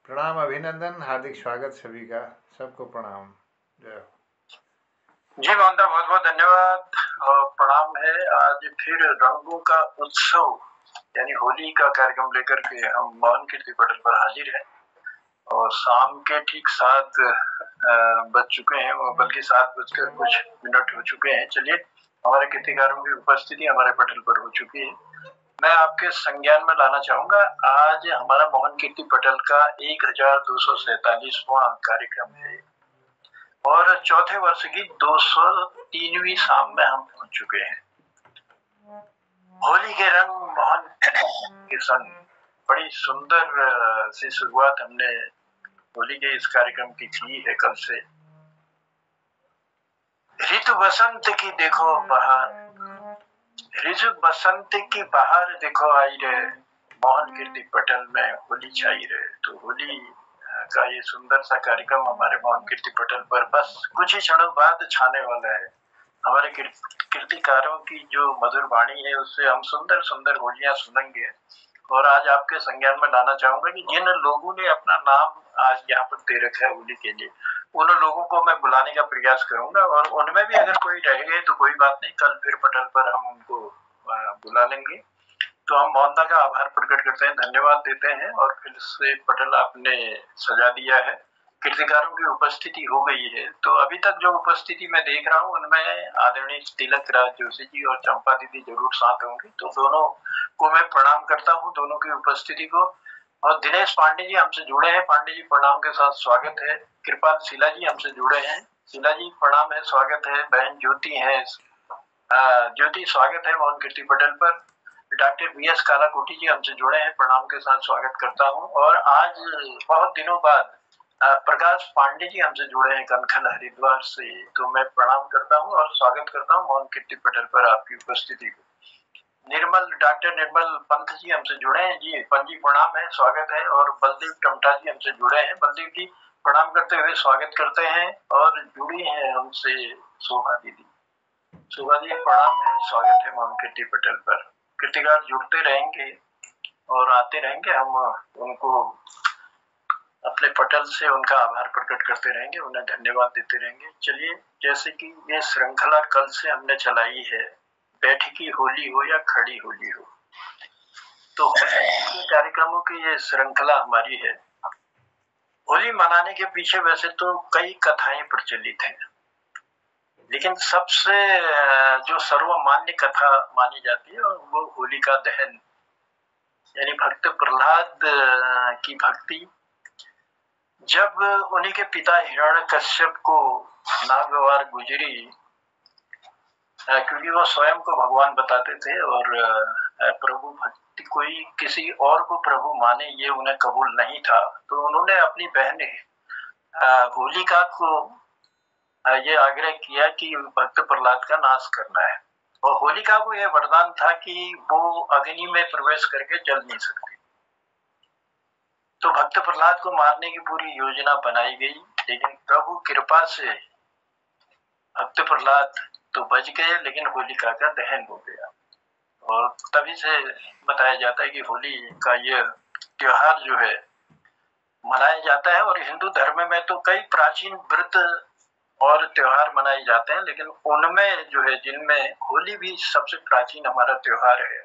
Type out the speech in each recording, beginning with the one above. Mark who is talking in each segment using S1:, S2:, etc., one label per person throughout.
S1: प्रणाम, अभिनंदन, हार्दिक स्वागत सभी का। सबको प्रणाम। जय हो।
S2: जी मोहनदा, बहुत बहुत धन्यवाद और प्रणाम है। आज फिर रंगों का उत्सव यानी होली का कार्यक्रम लेकर के हम मोहन कीर्ति पटल पर हाजिर हैं और शाम के ठीक 7 बज चुके हैं, बल्कि 7 बजकर कुछ मिनट हो चुके हैं। चलिए, हमारे कीर्तिकारों की उपस्थिति हमारे पटल पर हो चुकी है। मैं आपके संज्ञान में लाना चाहूंगा, आज हमारा मोहन कीर्ति पटल का 1247वां कार्यक्रम है और चौथे वर्ष की 203वीं शाम में हम पहुंच चुके हैं। होली के रंग मोहन के संग बड़ी सुंदर सी शुरुआत हमने होली के इस कार्यक्रम की है कल से। ऋतु बसंत की देखो बहार, ऋतु बसंत की बहार देखो आई रे, मोहन कीर्ति पटल में होली छाई रे। तो होली का ये सुंदर सा कार्यक्रम हमारे मोहन कीर्ति पटल पर बस कुछ ही क्षणों बाद छाने वाला है। हमारे कीर्तिकारों की जो मधुर वाणी है उससे हम सुंदर सुंदर होलियां सुनेंगे। और आज आपके संज्ञान में लाना चाहूंगा कि जिन लोगों ने अपना नाम आज यहाँ पर दे रखा है होली के लिए, उन लोगों को मैं बुलाने का प्रयास करूंगा और उनमें भी अगर कोई रह गए तो कोई बात नहीं, कल फिर पटल पर हम उनको बुला लेंगे। तो हम मोहनदा का आभार प्रकट करते हैं, धन्यवाद देते हैं और फिर से पटल आपने सजा दिया है, कीर्तिकारों की उपस्थिति हो गई है। तो अभी तक जो उपस्थिति मैं देख रहा हूँ उनमें आदरणीय तिलक राज जोशी जी और चंपा दीदी जरूर साथ होंगे, तो दोनों को मैं प्रणाम करता हूँ, दोनों की उपस्थिति को। और दिनेश पांडे जी हमसे जुड़े हैं, पांडे जी प्रणाम के साथ स्वागत है। कृपाल शीला जी हमसे जुड़े हैं, शीला जी प्रणाम है, स्वागत है। बहन ज्योति है, ज्योति स्वागत है मोहन कीर्ति पटल पर। Doctor BS. कालाकोटी जी हमसे जुड़े हैं, प्रणाम के साथ स्वागत करता हूं। और आज बहुत दिनों बाद प्रकाश पांडे जी हमसे जुड़े हैं कनखल हरिद्वार से, तो मैं प्रणाम करता हूं और स्वागत करता हूं मोहन कीर्ति पटल पर आपकी उपस्थिति को। डॉक्टर निर्मल पंत जी हमसे जुड़े हैं, जी पंत जी प्रणाम है, स्वागत है। और बलदेव टमटा जी हमसे जुड़े हैं, बलदेव जी प्रणाम करते हुए स्वागत करते हैं। और जुड़ी है हमसे शोभा दीदी, शोभा जी प्रणाम है, स्वागत है मोहन कीर्ति पटल पर। कीर्तिकार जुड़ते रहेंगे और आते रहेंगे, हम उनको अपने पटल से उनका आभार प्रकट करते रहेंगे, उन्हें धन्यवाद देते रहेंगे। चलिए, जैसे कि ये श्रृंखला कल से हमने चलाई है, बैठकी होली हो या खड़ी होली हो, तो कार्यक्रमों की ये श्रृंखला हमारी है। होली मनाने के पीछे वैसे तो कई कथाएं प्रचलित हैं, लेकिन सबसे जो सर्वमान्य कथा मानी जाती है वो होलिका दहन यानी भक्त प्रहलाद की भक्ति। जब उन्हीं के पिता हिरण्यकश्यप को नागवार गुजरी, क्योंकि वो स्वयं को भगवान बताते थे और प्रभु भक्ति कोई किसी और को प्रभु माने ये उन्हें कबूल नहीं था, तो उन्होंने अपनी बहन होलिका को ये आग्रह किया कि भक्त प्रहलाद का नाश करना है। और होलिका को यह वरदान था कि वो अग्नि में प्रवेश करके जल नहीं सकती। तो भक्त प्रहलाद को मारने की पूरी योजना बनाई गई, लेकिन प्रभु कृपा से भक्त प्रहलाद तो बच गए, लेकिन होलिका का दहन हो गया। और तभी से बताया जाता है कि होली का ये त्योहार जो है मनाया जाता है। और हिंदू धर्म में तो कई प्राचीन व्रत और त्योहार मनाए जाते हैं, लेकिन उनमें जो है जिनमें होली भी सबसे प्राचीन हमारा त्योहार है,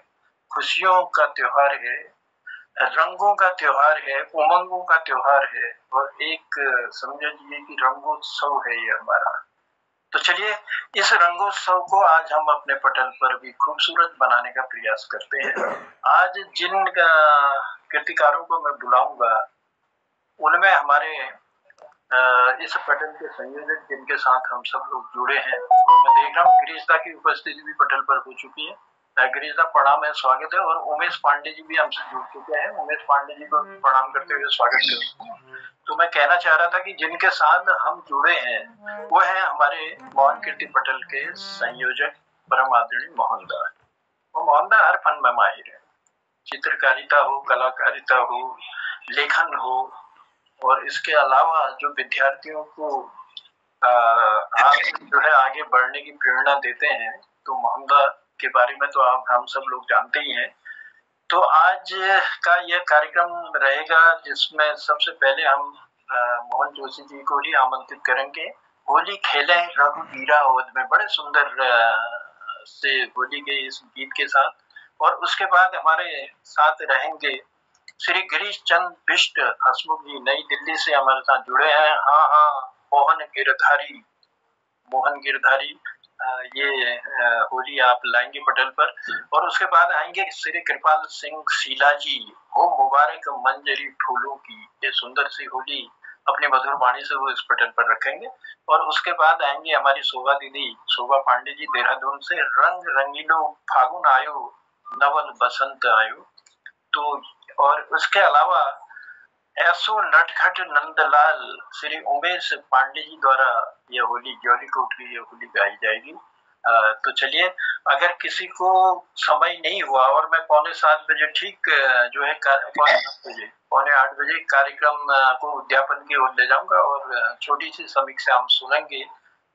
S2: खुशियों का त्योहार है, रंगों का त्योहार है, उमंगों का त्योहार है, और एक समझिए कि रंगोत्सव है ये हमारा। तो चलिए, इस रंगोत्सव को आज हम अपने पटल पर भी खूबसूरत बनाने का प्रयास करते हैं। आज जिन कीर्तिकारों को मैं बुलाऊंगा उनमें हमारे इस पटल के संयोजक जिनके साथ हम सब लोग जुड़े हैं, तो मैं देख रहा हूँ गिरीशदा की उपस्थिति भी पटल पर हो चुकी है। गिरीशदा प्रणाम है, स्वागत है। और उमेश पांडे जी भी हमसे जुड़ चुके हैं, उमेश पांडे जी को प्रणाम करते हुए स्वागत करता हूँ। तो मैं कहना चाह रहा था कि जिनके साथ हम जुड़े हैं वो है हमारे मोहन कीर्ति पटल के संयोजक परम आदरणीय मोहनदा। वो मोहनदा हर फन में माहिर है, चित्रकारिता हो, कलाकारिता हो, लेखन हो, और इसके अलावा जो विद्यार्थियों को आप जो है आगे बढ़ने की प्रेरणा देते हैं, तो मोहनदा के बारे में तो आप हम सब लोग जानते ही हैं। तो आज का यह कार्यक्रम रहेगा जिसमें सबसे पहले हम मोहन जोशी जी को ही आमंत्रित करेंगे। होली खेले रघुबीरा अवध में, बड़े सुंदर से होली के इस गीत के साथ। और उसके बाद हमारे साथ रहेंगे श्री गिरीश चंद बिष्ट हसमुख जी, नई दिल्ली से हमारे साथ जुड़े हैं। हाँ हाँ, मोहन गिरधारी, मोहन गिरधारी ये होली आप लाएंगे पटल पर। और उसके बाद आएंगे श्री कृपाल सिंह शीला जी, हो मुबारक मंजरी फूलों की, ये सुंदर सी होली अपनी मधुर वाणी से वो इस पटल पर रखेंगे। और उसके बाद आएंगे हमारी शोभा दीदी, शोभा पांडे जी देहरादून से, रंग रंगीलो फागुन आयो नवल बसंत आयो। तो और उसके अलावा ऐसो नटखट नंदलाल श्री उमेश पांडे जी द्वारा यह होली ज्योली कोट की ये होली गाई जाएगी। तो चलिए, अगर किसी को समय नहीं हुआ और मैं 7:45 बजे ठीक जो है 7:45 कार्यक्रम को उद्यापन की ओर ले जाऊंगा और छोटी सी समीक्षा हम सुनेंगे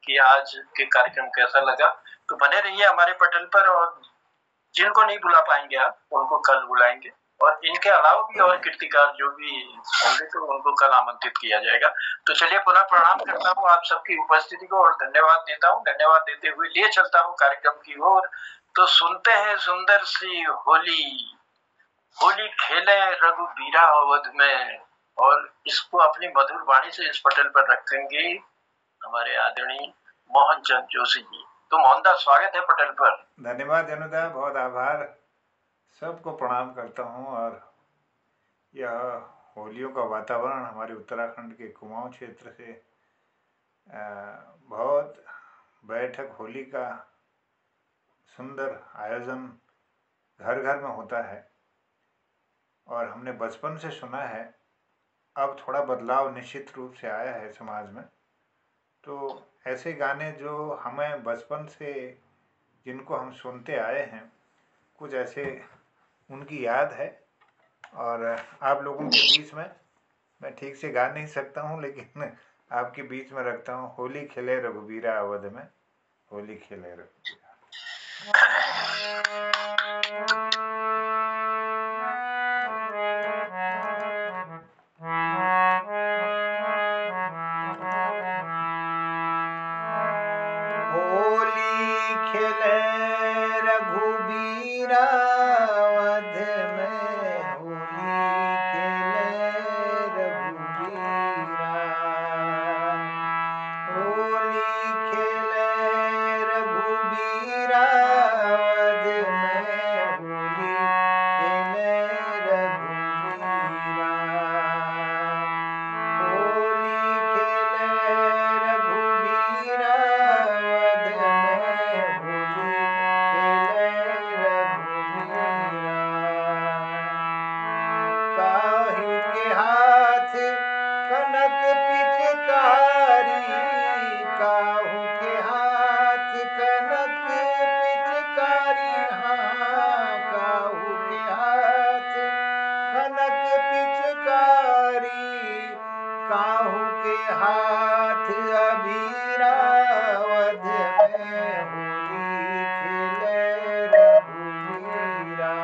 S2: कि आज के कार्यक्रम कैसा लगा। तो बने रहिए हमारे पटल पर, और जिनको नहीं बुला पाएंगे आप उनको कल बुलाएंगे, और इनके अलावा भी और कीर्तिकार जो भी होंगे तो उनको कल आमंत्रित किया जाएगा। तो चलिए, पुनः प्रणाम करता हूँ आप सबकी उपस्थिति को और धन्यवाद देता हूँ। धन्यवाद देते हुए लिए चलता हूँ कार्यक्रम की ओर। तो सुनते हैं सुंदर सी होली, होली खेले रघुबीरा अवध में, और इसको अपनी मधुर वाणी से इस पटल पर रखेंगे हमारे आदरणीय मोहन चंद जोशी जी। तो मोहनदास, स्वागत है पटल पर।
S1: धन्यवाद जनुदा, बहुत आभार, सबको प्रणाम करता हूँ। और यह होलियों का वातावरण हमारे उत्तराखंड के कुमाऊं क्षेत्र से बहुत बैठक होली का सुंदर आयोजन घर घर में होता है और हमने बचपन से सुना है। अब थोड़ा बदलाव निश्चित रूप से आया है समाज में। तो ऐसे गाने जो हमें बचपन से, जिनको हम सुनते आए हैं, कुछ ऐसे उनकी याद है। और आप लोगों के बीच में मैं ठीक से गा नहीं सकता हूँ, लेकिन आपके बीच में रखता हूँ, होली खेले रघुबीरा अवध में, होली खेले रघुबीरा। होली खेले रघुबीरा अवध में, होली खेले रघुबीरा, होली खेले रघुबीरा अवध में, होली खेले रघुबीरा, होली खेले रघुबीरा अवध में, होली खेले रघुबीरा। काहू के हाथ कनक पिचकारी, काहू के हाथ कनक पिचकारी, हाँ काहू के हाथ कनक पिचकारी, काहू के हाथ अबीरा अवध में, होली खेले रघुबीरा,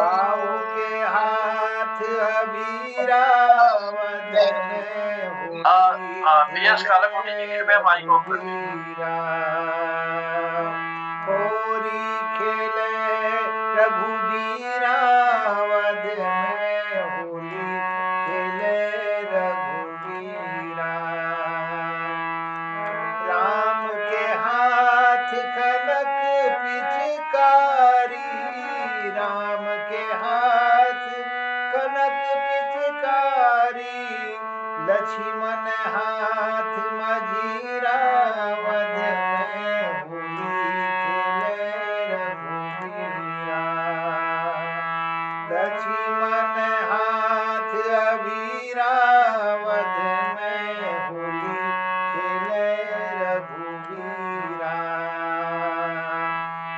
S1: काहू के हाथ अबीरा अवध में, होली खेले रघुबीरा, होली खेले रघुबीरा अवध में, होली खेले रघुबीरा। राम के हाथ कनक पिचकारी, राम के हाथ कनक पिचकारी, लक्ष्मण हाथ मजीरा अवध में, होली खेले रघुबीरा, लक्ष्मण हाथ अबीरा अवध में, होली खेले रघुबीरा,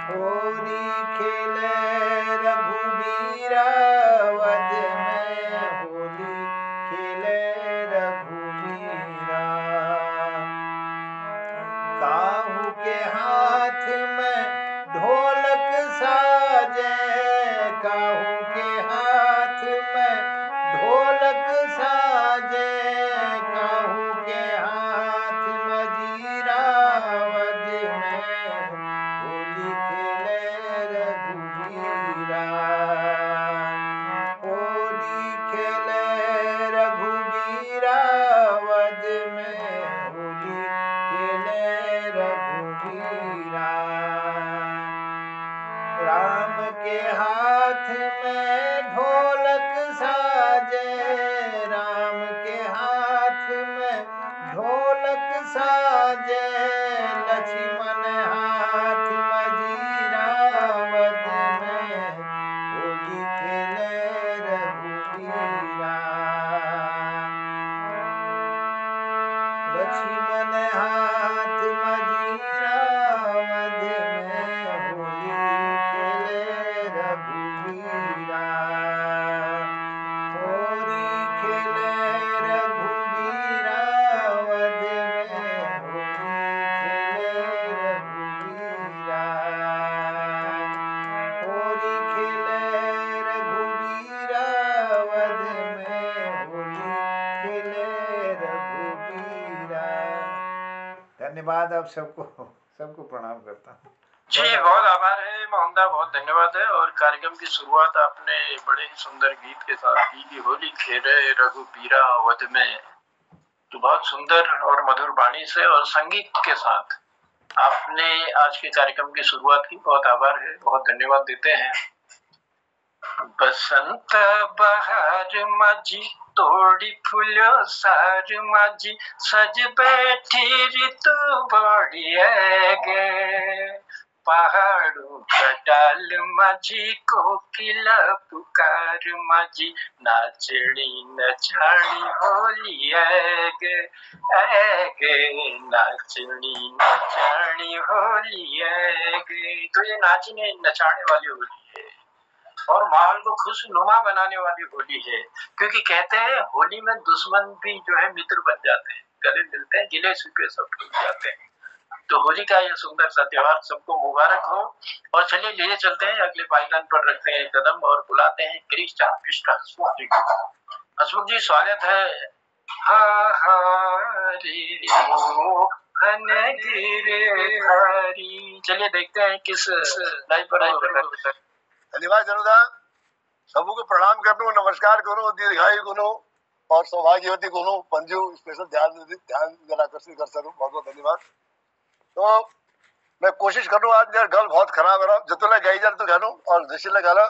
S1: होली खेले रघुबीरा अवध में, होली खेले रघुबीरा। काहू के हाथ में ढोलक साजे, ढोलक साजे, राम के हाथ में ढोलक साजे, लक्ष्मण हाथ मजीरा, वध में होली खेले रघुबीरा। लक्ष्मण हाथ मजीरा, वध में होली खेले रघुबीरा। होली खेले रघुबीरा, वध में होली खेले रघुबीरा। होली खेले रघुबीरा, वध में होली खेले रघुबीरा। धन्यवाद। आप सबको प्रणाम करता हूँ।
S2: जी बहुत आभार है मोहनदा, बहुत धन्यवाद है। और कार्यक्रम की शुरुआत आपने बड़े ही सुंदर गीत के साथ की कि होली खेले रघुबीरा वध में। तो बहुत सुंदर और मधुर वाणी से और संगीत के साथ आपने आज के कार्यक्रम की शुरुआत की। बहुत आभार है, बहुत धन्यवाद देते हैं। बसंत बहार माझी तोड़ी फूलो सार माझी, सज बैठी ऋतु बड़ी है गे। पहाड़ों का डाल माझी कोकिला पुकार माझी, नाचड़ी नचाड़ी होली है गे। नाचड़ी नचाड़ी होली है गे। तो ये नाचने नचाने वाली होली है और माहौल को खुशनुमा बनाने वाली होली है। क्योंकि कहते हैं होली में दुश्मन भी जो है मित्र बन जाते हैं, गले मिलते हैं, गिले शिकवे सब भूल जाते हैं। तो होली का ये सुंदर सा त्योहार सबको मुबारक हो। और चलिए लिए चलते हैं अगले पायदान पर, रखते हैं कदम और बुलाते हैं कृष्ण हसमुख जी को। हसमुख जी स्वागत है। चलिए देखते हैं किस लाइव पर।
S3: धन्यवाद जनुदा, सबको प्रणाम करूं, नमस्कार करूं, दीर्घायु करूं और सौभाग्यवती करूं। पंजू स्पेशल ध्यान जरा आकर्षित कर सकूं। बहुत बहुत धन्यवाद। तो मैं कोशिश करूं, आज मेरा गल बहुत खराब है, जितना गाई जा तो गानू और जैसे गाना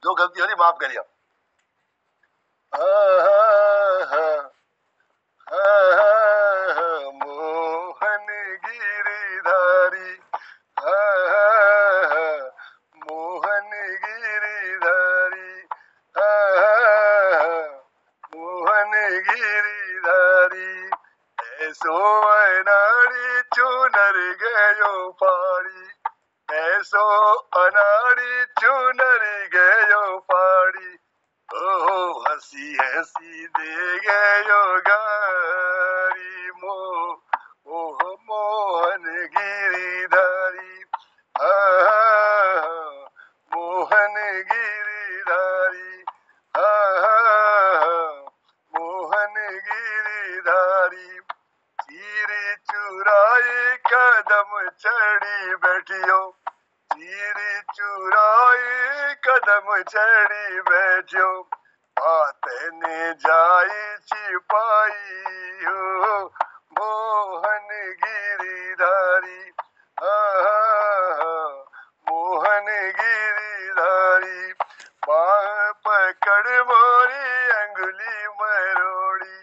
S3: जो गलती हो रही माफ करिए। मोहन गिरिधारी, मोहन गिरिधारी, मोहन गिरिधारी, ऐसो अनाड़ी चुनर गयो पाड़ी, ऐसो अनाड़ी चुनर गयो पाड़ी, ओहो हसी हसी दे गयो गारी, ओह मोहन गिरिधारी, मोहन गिरिधारी, मोहन गिरिधारी। चीरी चुराई कदम चढ़ी बैठियो, चीरी चुराई कदम चढ़ी बैठियो, बात ने जाई छिपाई हो, मोहन गिरिधारी, मोहन गिरिधारी। बाह पकड़ मोरी अंगुली मरोड़ी,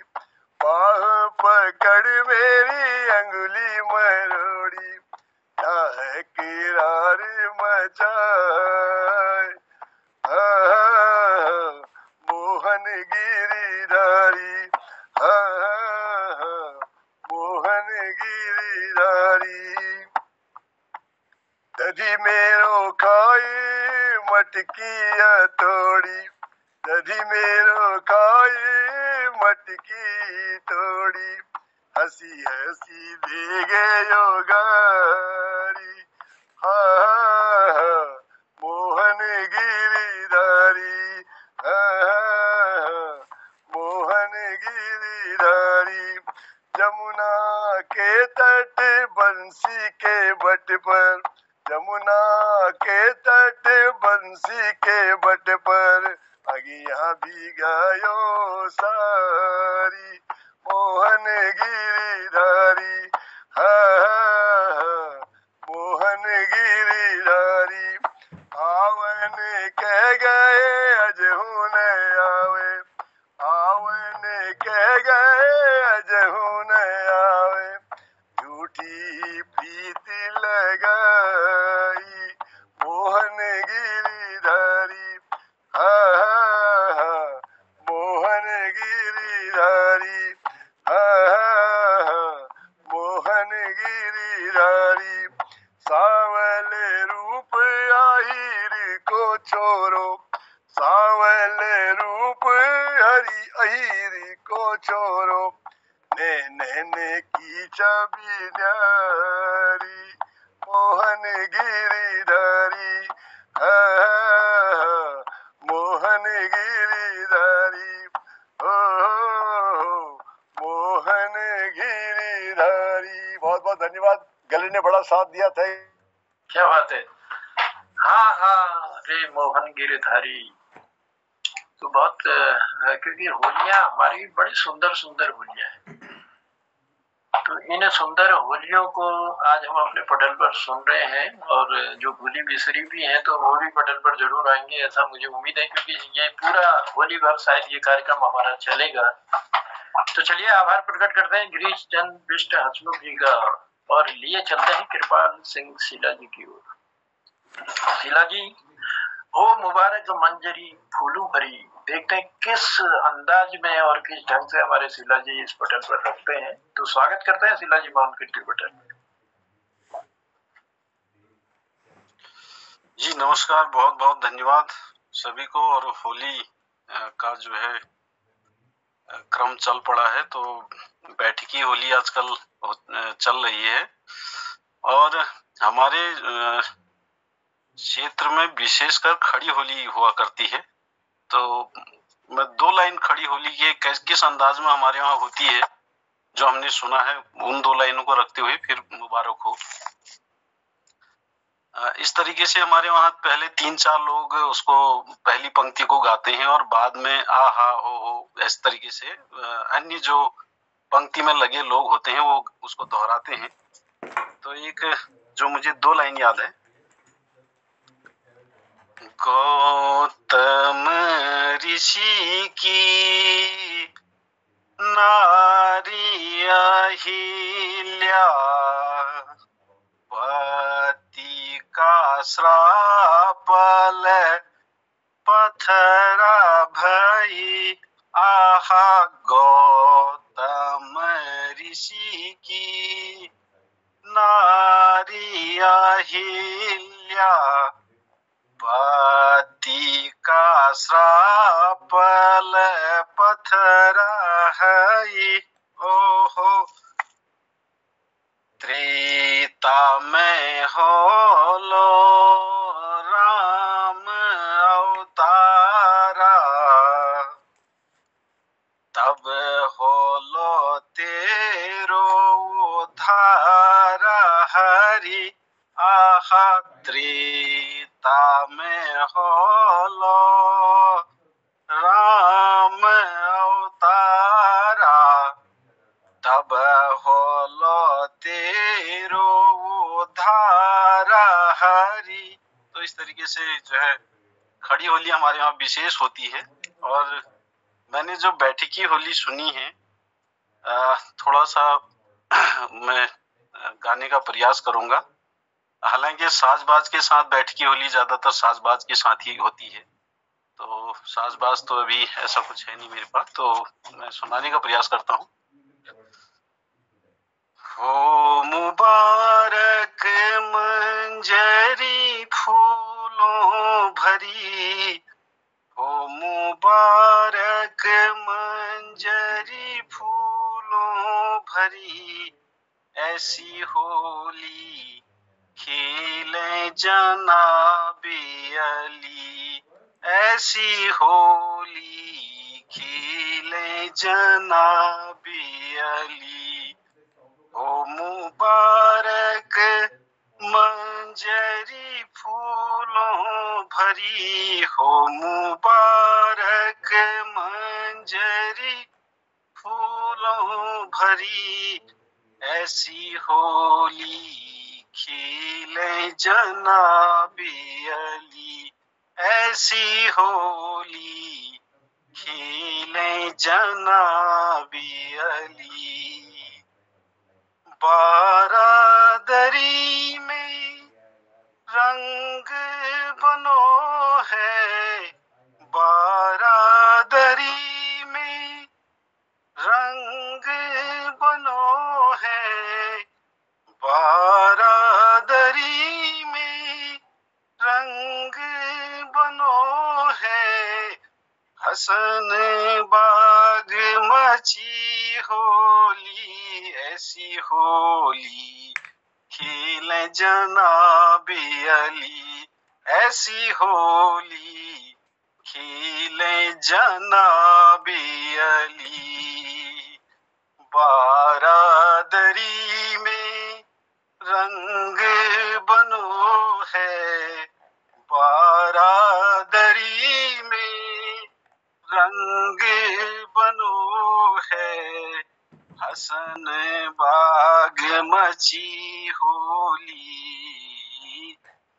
S3: बाह पकड़ मेरी अंगुली मरोड़ी, है किरार मचाए, मोहन गिरिधारी, मोहन गिरिधारी। दधी मेरो खाई मटकिया तोड़ी, दधी मेरो खाई मटकी तोड़ी, हसी हसी दे गयो गारी, मोहन गिरिधारी, मोहन गिरिधारी। जमुना के तट बंसी के बट पर, जमुना के तट बंसी के बट पर, अगिया भी गायो सारी, मोहन गिरिधारी, मोहन गिरिधारी। आवन कह गए अजहू मीठी प्रीति लगाई मोहन गिरिधारी हा हा हा मोहन गिरिधारी हा हा हा मोहन गिरिधारी सावले रूप आहिर को छोरो सावले रूप हरि अहिर को छोरो नैने की छवि न्यारी मोहन गिरिधारी हा हा हा मोहन गिरिधारी हो मोहन गिरिधारी। बहुत बहुत धन्यवाद, गले ने बड़ा साथ दिया था।
S2: क्या बात है। हाँ हाँ रे मोहन गिरधारी। तो बहुत क्योंकि होलियां हमारी बड़ी सुंदर सुंदर होलियां हैं, तो इन सुंदर होलियों को आज हम अपने पटल पर सुन रहे हैं, और जो भूली बिसरी भी हैं तो वो भी पटल पर जरूर आएंगे, ऐसा मुझे उम्मीद है, क्योंकि ये पूरा होली भर शायद ये कार्यक्रम हमारा चलेगा। तो चलिए आभार प्रकट करते हैं गिरीश चंद बिष्ट हसमुख जी का, और लिए चलते हैं कृपाल सिंह शीला जी की ओर। शीला जी, हो मुबारक मंजरी फूलू भरी, देखते हैं किस अंदाज में और किस ढंग से हमारे शीला जी इस पटल पर रखते हैं। तो स्वागत करते हैं शीला जी मोहन कीर्ति पटल।
S4: जी नमस्कार, बहुत बहुत धन्यवाद सभी को। और होली का जो है क्रम चल पड़ा है, तो बैठकी होली आजकल चल रही है, और हमारे क्षेत्र में विशेषकर खड़ी होली हुआ करती है। तो मैं दो लाइन खड़ी होली के किस अंदाज में हमारे यहाँ होती है जो हमने सुना है, उन दो लाइनों को रखते हुए फिर मुबारक हो। इस तरीके से हमारे वहां पहले 3-4 लोग उसको पहली पंक्ति को गाते हैं, और बाद में आ हा हो इस तरीके से अन्य जो पंक्ति में लगे लोग होते हैं वो उसको दोहराते हैं। तो एक जो मुझे दो लाइन याद है, गौतम ऋषि की नारी अहिल्या, पति का श्राप पथरा भई, आहा गौतम ऋषि की नारी अहिल्या, पति का श्राप पथरा है। ओहो त्रेता में हो लो राम अवतारा, तब हो लो तेरो उद्धार हरि, आहा त्रेता में हो लो राम अवतारा, तब हो लो तेरो उद्धार हरि। तो इस तरीके से जो है खड़ी होली हमारे यहाँ विशेष होती है। और मैंने जो बैठकी होली सुनी है, थोड़ा सा मैं गाने का प्रयास करूंगा। हालांकि साजबाज के साथ बैठकी होली ज्यादातर साजबाज के साथ ही होती है, तो साजबाज तो अभी ऐसा कुछ है नहीं मेरे पास, तो मैं सुनाने का प्रयास करता हूँ। हो मुबारक मंजरी फूलों भरी, हो मुबारक मंजरी फूलों भरी, ऐसी होली खेले जनाबे अली, ऐसी होली खेले जनाबे अली। हो मुबारक मंजरी फूलों भरी, हो मुबारक मंजरी फूलों भरी, ऐसी होली खेले जनाबे अली, ऐसी होली खेले जनाबे अली। बारादरी में रंग बनो है, बारादरी में रंग बनो है, बारादरी में रंग बनो है, हसन बाग मची होली, ऐसी होली खेले जनाबे अली, ऐसी होली खेले जनाबे अली। बारादरी में रंग बनो है, बारादरी में रंग बनो है, हसन बाग मची होली,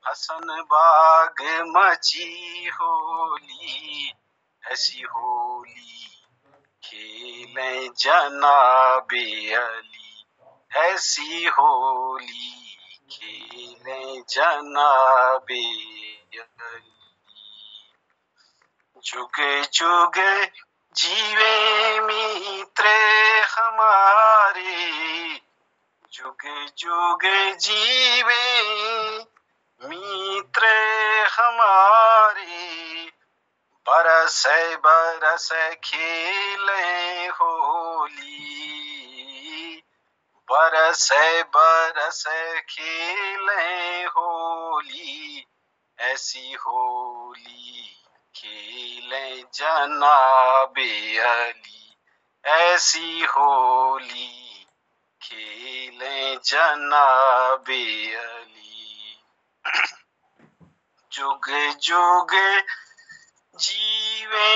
S4: हसन बाग मची होली, ऐसी होली खेले जनाबे अली, ऐसी होली खेले जनाबे अली। जुगे जुगे जीवे मित्रे हमारे, जुगे जुगे जीवे मित्रे हमारे, बरस बरस खेले होली, बरस बरस खेले होली, ऐसी होली खेले जनाबे अली, ऐसी होली खेले जनाबे अली। जुग जुग जीवे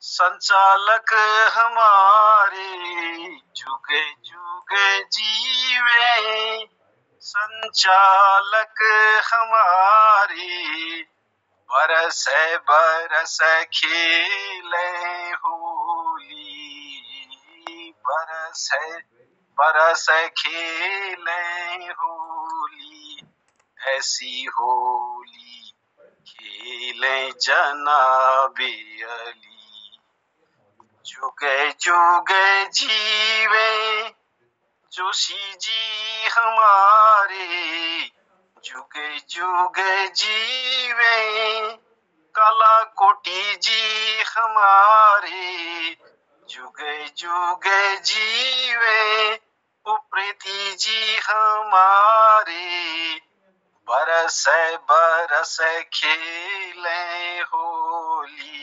S4: संचालक हमारे, जुग जुग जीवे संचालक हमारे, बरस बरस खेले होली, बरस बरस खेले होली, ऐसी होली खेले जनाबे अली। जुगे जुगे जीवे जोशी जी हमारे, जुगे जुगे जीवे काला कोटी जी हमारे, जुगे जुगे जीवे उप्रेती जी हमारे, बरस बरस खेले होली,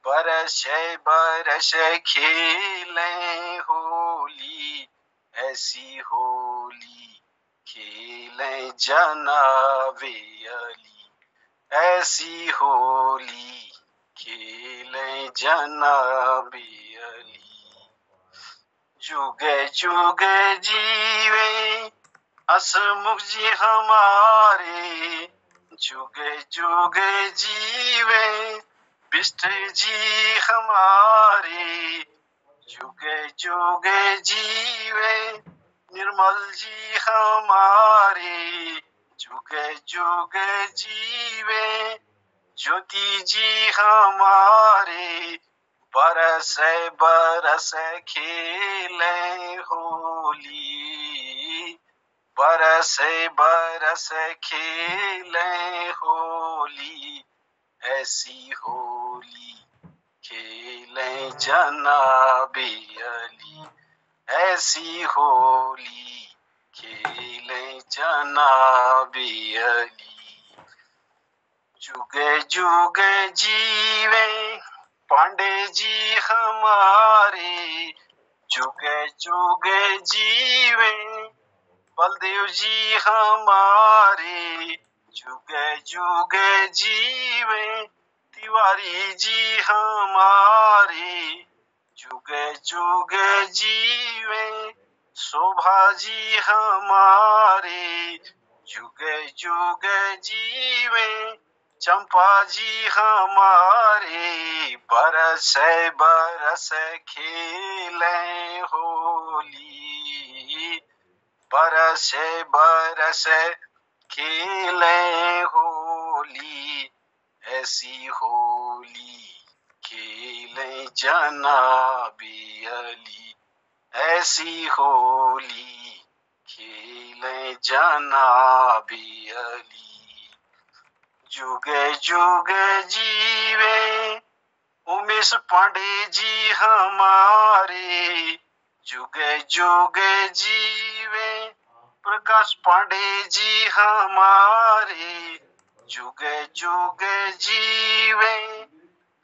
S4: बरस बरस खेले होली, ऐसी होली खेले जनाबे अली, ऐसी होली खेले जनाबे अली। जुगे जुगे जीवे हसमुख जी हमारे, जुगे जुगे जीवे बिष्ट जी हमारे, जुगे जुगे जीवे निर्मल जी हमारे, जुगे जुगे जीवे ज्योति जी हमारे, बरस बरस खेले होली, बरस बरस खेले होली, ऐसी होली खेले जनाबे अली, ऐसी होली खेले जनाबे अली। जुगे जुगे जीवे पांडे जी हमारे, जुगे जुगे जीवे बलदेव जी हमारे, जुगे जुगे जीवे तिवारी जी हमारे, जुगे जुगे जीवे शोभा जी हमारे, जुगे जुगे जीवे चंपा जी हमारे बरस बरस खेले होली, बरस बरस खेले होली, ऐसी होली खेले जनाबे अली, ऐसी होली खेले जनाबे अली। जुगे जुगे जीवे उमेश पांडे जी हमारे, जुगे जुगे जीवे प्रकाश पांडे जी हमारे, जुगे जुगे जीवे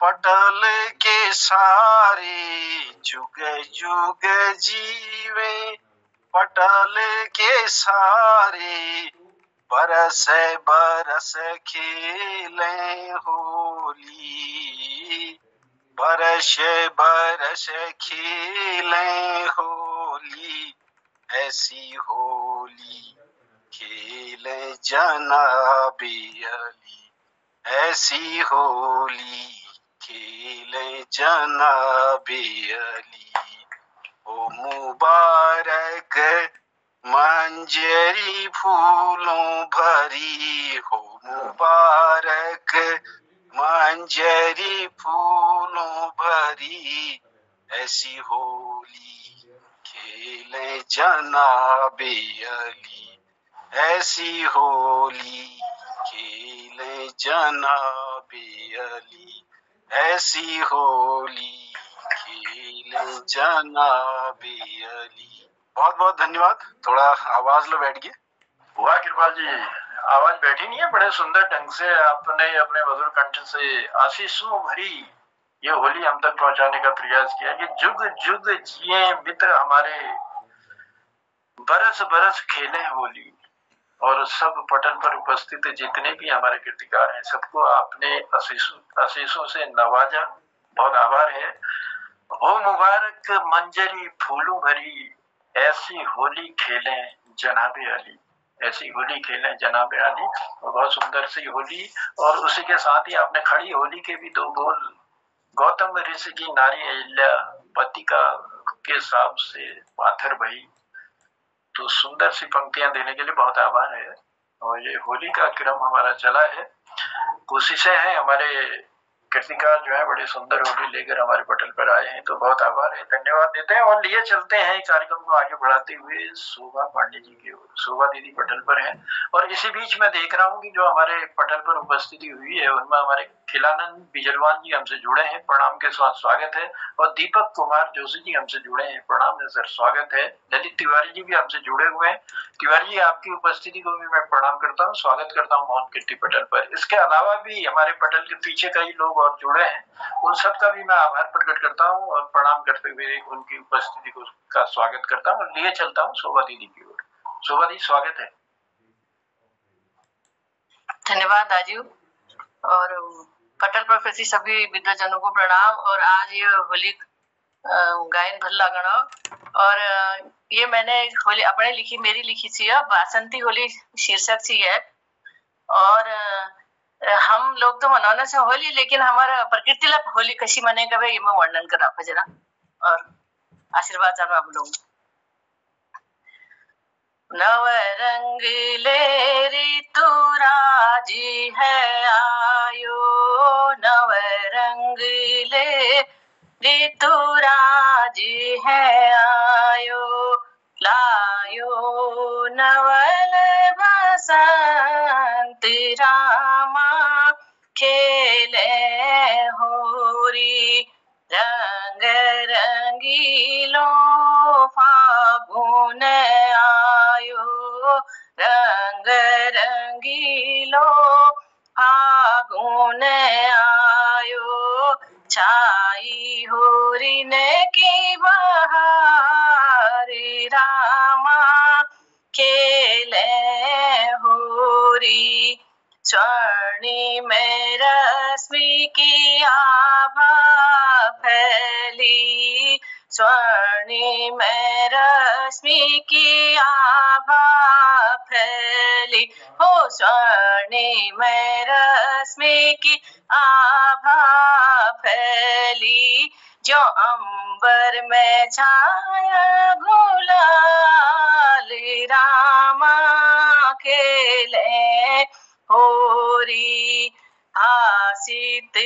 S4: पटल के सारे, जुगे जुगे जीवे पटल के सारे, बरस बरस खेले होली, बरस बरस खेले होली, ऐसी होली खेले जनाबे अली, ऐसी होली खेले जनाबे अली। ओ मुबारक मंजरी फूलों भरी, हो मुबारक मंजरी फूलों भरी, ऐसी होली खेले जनाबे अली, ऐसी होली खेले जनाबे अली, ऐसी होली खेले जनाबे अली। बहुत बहुत धन्यवाद। थोड़ा आवाज लो बैठ के।
S2: वाह कृपाल जी, आवाज बैठी नहीं है, बड़े सुंदर ढंग से आपने अपने मधुर कंठ से आशीषों भरी ये होली हम तक पहुंचाने का प्रयास किया कि जुग जुग जिए मित्र हमारे, बरस बरस खेले होली। और सब पटल पर उपस्थित जितने भी हमारे कीर्तिकार हैं, सबको आपने आशीषों से नवाजा, बहुत आभार है। हो मुबारक मंजरी फूलों भरी, ऐसी होली खेलें जनाबे अली, ऐसी होली खेलें जनाबे अली। और बहुत सुंदर सी होली, और उसी के साथ ही आपने खड़ी होली के भी दो बोल, गौतम ऋषि की नारी अहिल्या पति का के साप से पाथर भई, तो सुंदर सी पंक्तियां देने के लिए बहुत आभार है। और ये होली का क्रम हमारा चला है, कोशिशें हैं हमारे कीर्तिकार जो है बड़ी सुंदर होली लेकर हमारे पटल पर आए हैं, तो बहुत आभार है, धन्यवाद देते हैं। और लिए चलते हैं कार्यक्रम को आगे बढ़ाते हुए शोभा पांडे जी की ओर। शोभा दीदी पटल पर हैं, और इसी बीच मैं देख रहा हूँ कि जो हमारे पटल पर उपस्थिति हुई है उनमें हमारे खिलानंद बिजलवान जी हमसे जुड़े हैं, प्रणाम के साथ स्वागत है। और दीपक कुमार जोशी जी हमसे जुड़े हैं, प्रणाम है सर, स्वागत है। ललित तिवारी जी भी हमसे जुड़े हुए हैं। तिवारी जी, आपकी उपस्थिति को भी मैं प्रणाम करता हूँ, स्वागत करता हूँ मोहन कीर्ति पटल पर। इसके अलावा भी हमारे पटल के पीछे कई लोग और जुड़े हैं, उन सबका भी मैं आभार प्रकट करता हूँ और प्रणाम करते हुए उनकी उपस्थिति को का स्वागत करता हूँ। लिए चलता हूँ शोभा दीदी की ओर। शोभा दी, स्वागत है।
S5: धन्यवाद राजीव, और पटल पर प्रति सभी विद्वजनों को प्रणाम। और आज ये होली गायन भल्ला गणो, और ये मैंने होली अपने लिखी, मेरी लिखी थी, बासंती होली शीर्षक थी है। और हम लोग तो मनाने से होली, लेकिन हमारा प्रकृति ला होली कशी मनेगा भाई, ये मैं वर्णन कर रहा जरा, और आशीर्वाद जानो आप लोग। नव रंग ले ऋतु राजी है आयो, नव रंग ले ऋतु राजी है आयो, लायो नवल बसंत रामा खेले होरी, रंग रंगीलो फागुन आयो, रंग रंगीलो फागुन आयो, छाई होरी ने की बहारी रामा खेले होरी, स्वर्णी में रश्मि की आभा फैली, स्वर्णिम रश्मि की आभा फैली हो, स्वर्णिम रश्मि की आभा फैली, जो अंबर में छाया गुलाल रामा खेले होरी। हासित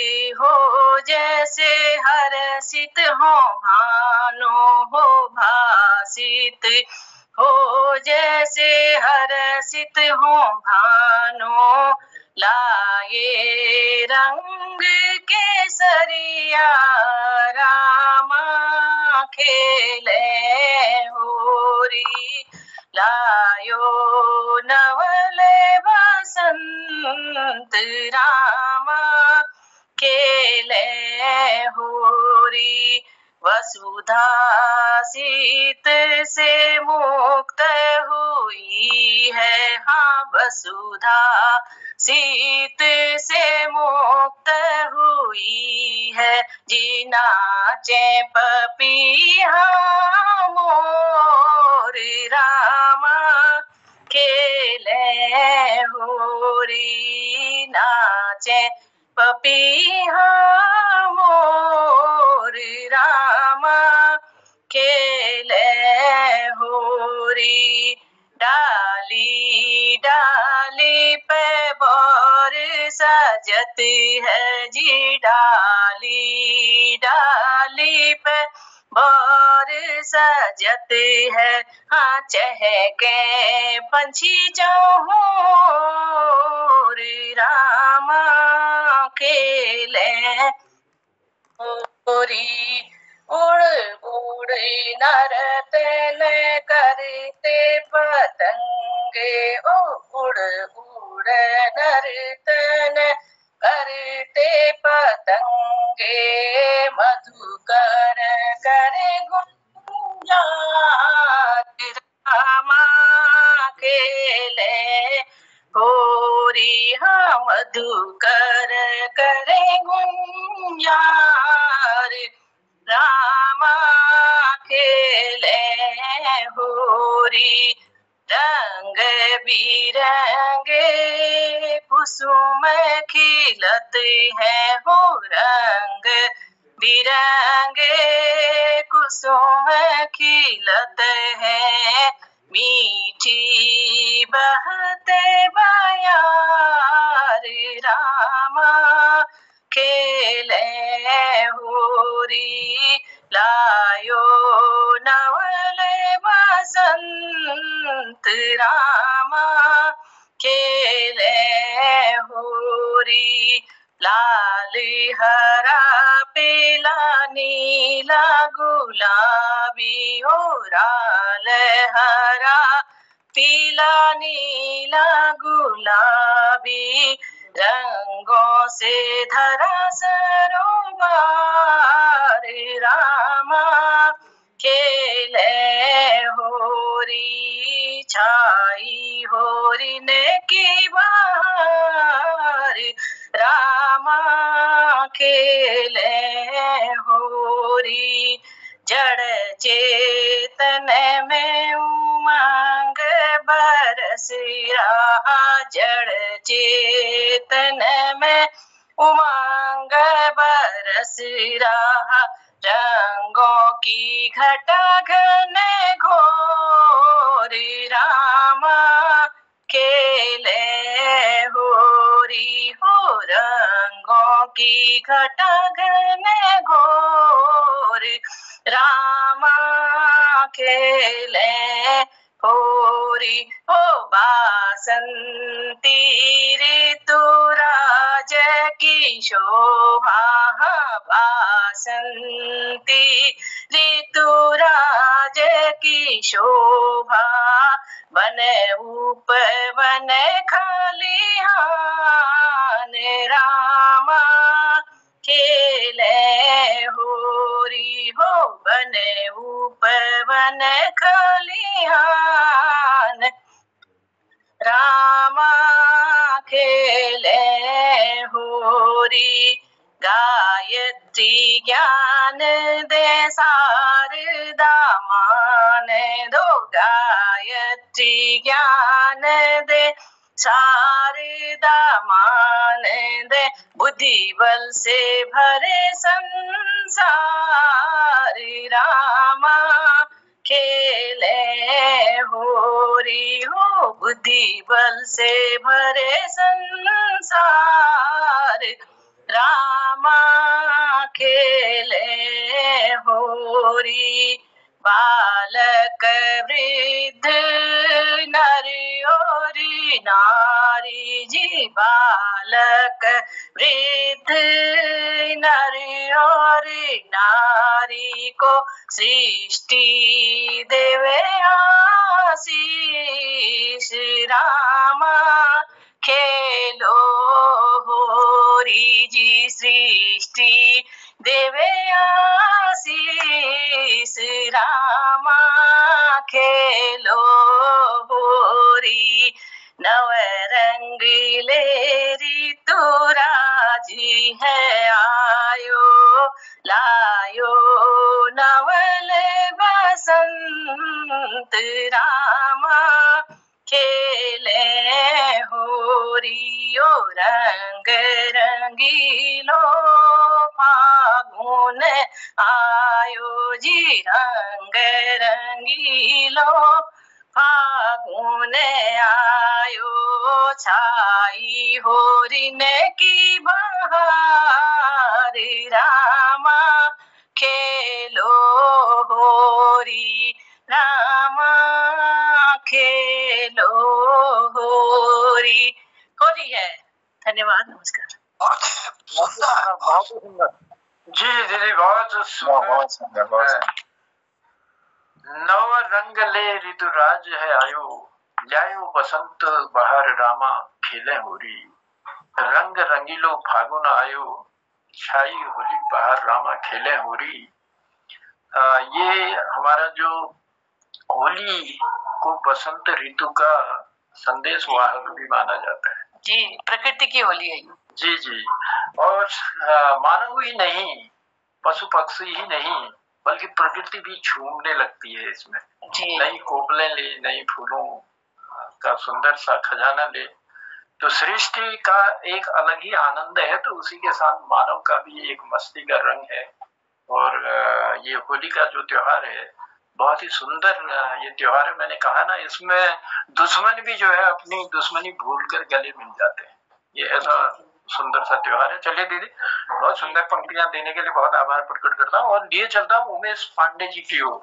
S5: हो जैसे हर्षित हो भानु हो, भासित हो जैसे हर्षित हो भानु, लाए रंग केसरिया रामा खेले होरी। लायो नवले बसंत रामा खेले होरी। वसुधा शीत से मुक्त हुई है, हाँ वसुधा शीत से मुक्त हुई है, जी नाचे पपीहा मोर रामा खेले होरी। नाचे पपीहा मोर रामा खेले होरी। डाली डाली पे बोर सजती है जी, डाली डाली पे बोर सजती है, हाँ चहके पंछी चहोर रामा खेले होरी। उड़ उड़ नर्तन करते पतंगे, ओ उड़ उड़ नर्तन करते पतंगे, मधुकर करे गुंजात रामा खेले होरी। हाँ मधुकर करे गुंजार रामा खेले होरी। रंग बिरंगे कुसुम खिलते हैं हो, रंग बिरंगे कुसुम खिलते हैं, मीठी बहते बयार रामा खेले होरी। लायो नवले बसंत रामा खेले होरी। लाल हरा पीला नीला गुलाबी हो, लाल हरा पीला नीला गुलाबी, रंगों से धरा सरोवर रामा खेले होरी। छाई होरी ने की बहार रामा खेले होरी। जड़ चेतन में उमंग बरस रहा, जड़ चेतन में उमंग बरस रहा, रंगों की घटा घन घोर रामा खेले होरी हो, रंगों की घटा घन घोर रामा खेले होरी हो। बासंती ऋतुराज की शोभा, बासंती ऋतुराज की शोभा, वन उपवन खलिहान रामा खेले होरी हो, वन उपवन खलिहान रामा खेले होरी। गायत्री ज्ञान दे सार ज्ञान दे, शारदा मान दे, बुद्धि बल से भरे संसार, रामा खेले होरी हो, बुद्धि बल से भरे संसार, रामा खेले होरी। बालक वृद्ध नर और नारी जी, बालक वृद्ध नर और नारी को सृष्टि देवे आशीष, रामा खेलो होरी जी, सृष्टि देवे आशीष, रामा खेलो होरी। नवरंगीले ऋतुराज है आयो, लायो नवल बसंत, रामा खेले होरियो, रंग रंगीलो फागुन आयो जी, रंग रंगीलो फागुन आयो, छाई होरिन की बहार, रामा खेलो होरी, रामा खेलो होरी। होरी है। धन्यवाद, नमस्कार।
S3: बहुत सुंदर, बहुत सुंदर।
S2: जी दीदी, बहुत सुंदर। नव रंग ले ऋतुराज है आयो, लायो बसंत बहार, रामा खेले होरी। रंग रंगीलो फागुन आयो, छाई होली बहार, रामा खेले होरी। ये हमारा जो होली को बसंत ऋतु का संदेश वाहक भी माना जाता है
S5: जी, प्रकृति की होली है।
S2: जी जी। और मानव ही नहीं, पशु पक्षी ही नहीं, बल्कि प्रकृति भी झूमने लगती है इसमें। नई कोपलें ले, नई फूलों का सुंदर सा खजाना ले, तो सृष्टि का एक अलग ही आनंद है। तो उसी के साथ मानव का भी एक मस्ती का रंग है। और ये होली का जो त्योहार है, बहुत ही सुंदर ये त्योहार है। मैंने कहा ना, इसमें दुश्मन भी जो है अपनी दुश्मनी भूल कर गले मिल जाते हैं। ये ऐसा सुंदर सा त्योहार है। चलिए दीदी, बहुत सुंदर पंक्तियां देने के लिए बहुत आभार प्रकट करता हूँ और लिए चलता हूँ उमेश पांडे जी की ओर।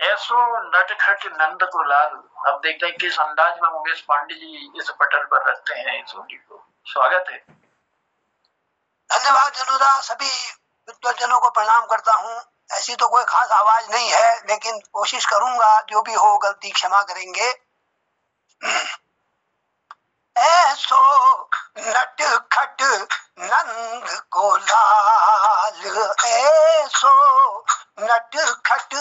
S2: ऐसो नटखट नंद को लाल। अब देखते हैं किस अंदाज में उमेश पांडे जी इस पटल पर रखते हैं इस होली को। स्वागत है।
S6: धन्यवाद जनुदा, सभी विद्वजनों को प्रणाम करता हूँ। ऐसी तो कोई खास आवाज नहीं है, लेकिन कोशिश करूंगा, जो भी हो गलती क्षमा करेंगे। ऐसो नटखट नंद को लाल, ऐसो नटखट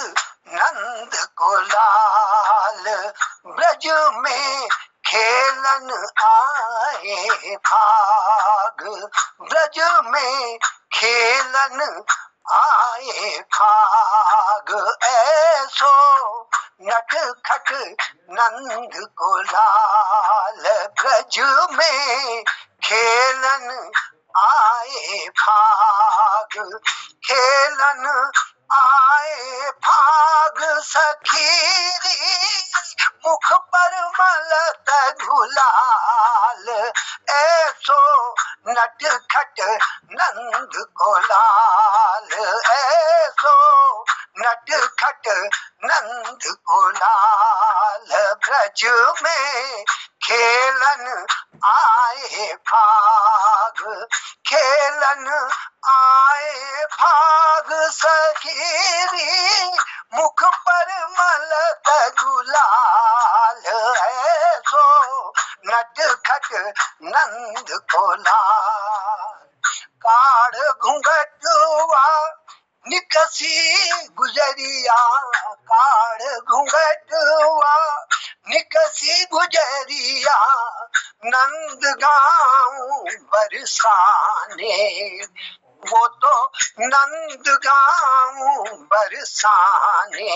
S6: नंद को लाल, ब्रज में खेलन आए फाग, ब्रज में खेलन आए फाग, ऐसो नटखट नंद को लाल, ब्रज में खेलन आए फाग, खेलन आए फाग, सखीरी मुख पर मलत गुलाल, ऐसो नटखट नंद को लाल, ऐसो नटखट नंद को लाल, ब्रज में खेलन आए फाग, खेलन आए फाग, सखीरी मुख पर मलत गुलाल, ऐसो नटखट नंद को लाल। काढ़ घूंघटवा निकसी गुजरिया, काढ़ घूंघटवा निकसी गुजरिया, नंद गाँव बरसाने, वो तो नंद गाँव बरसाने,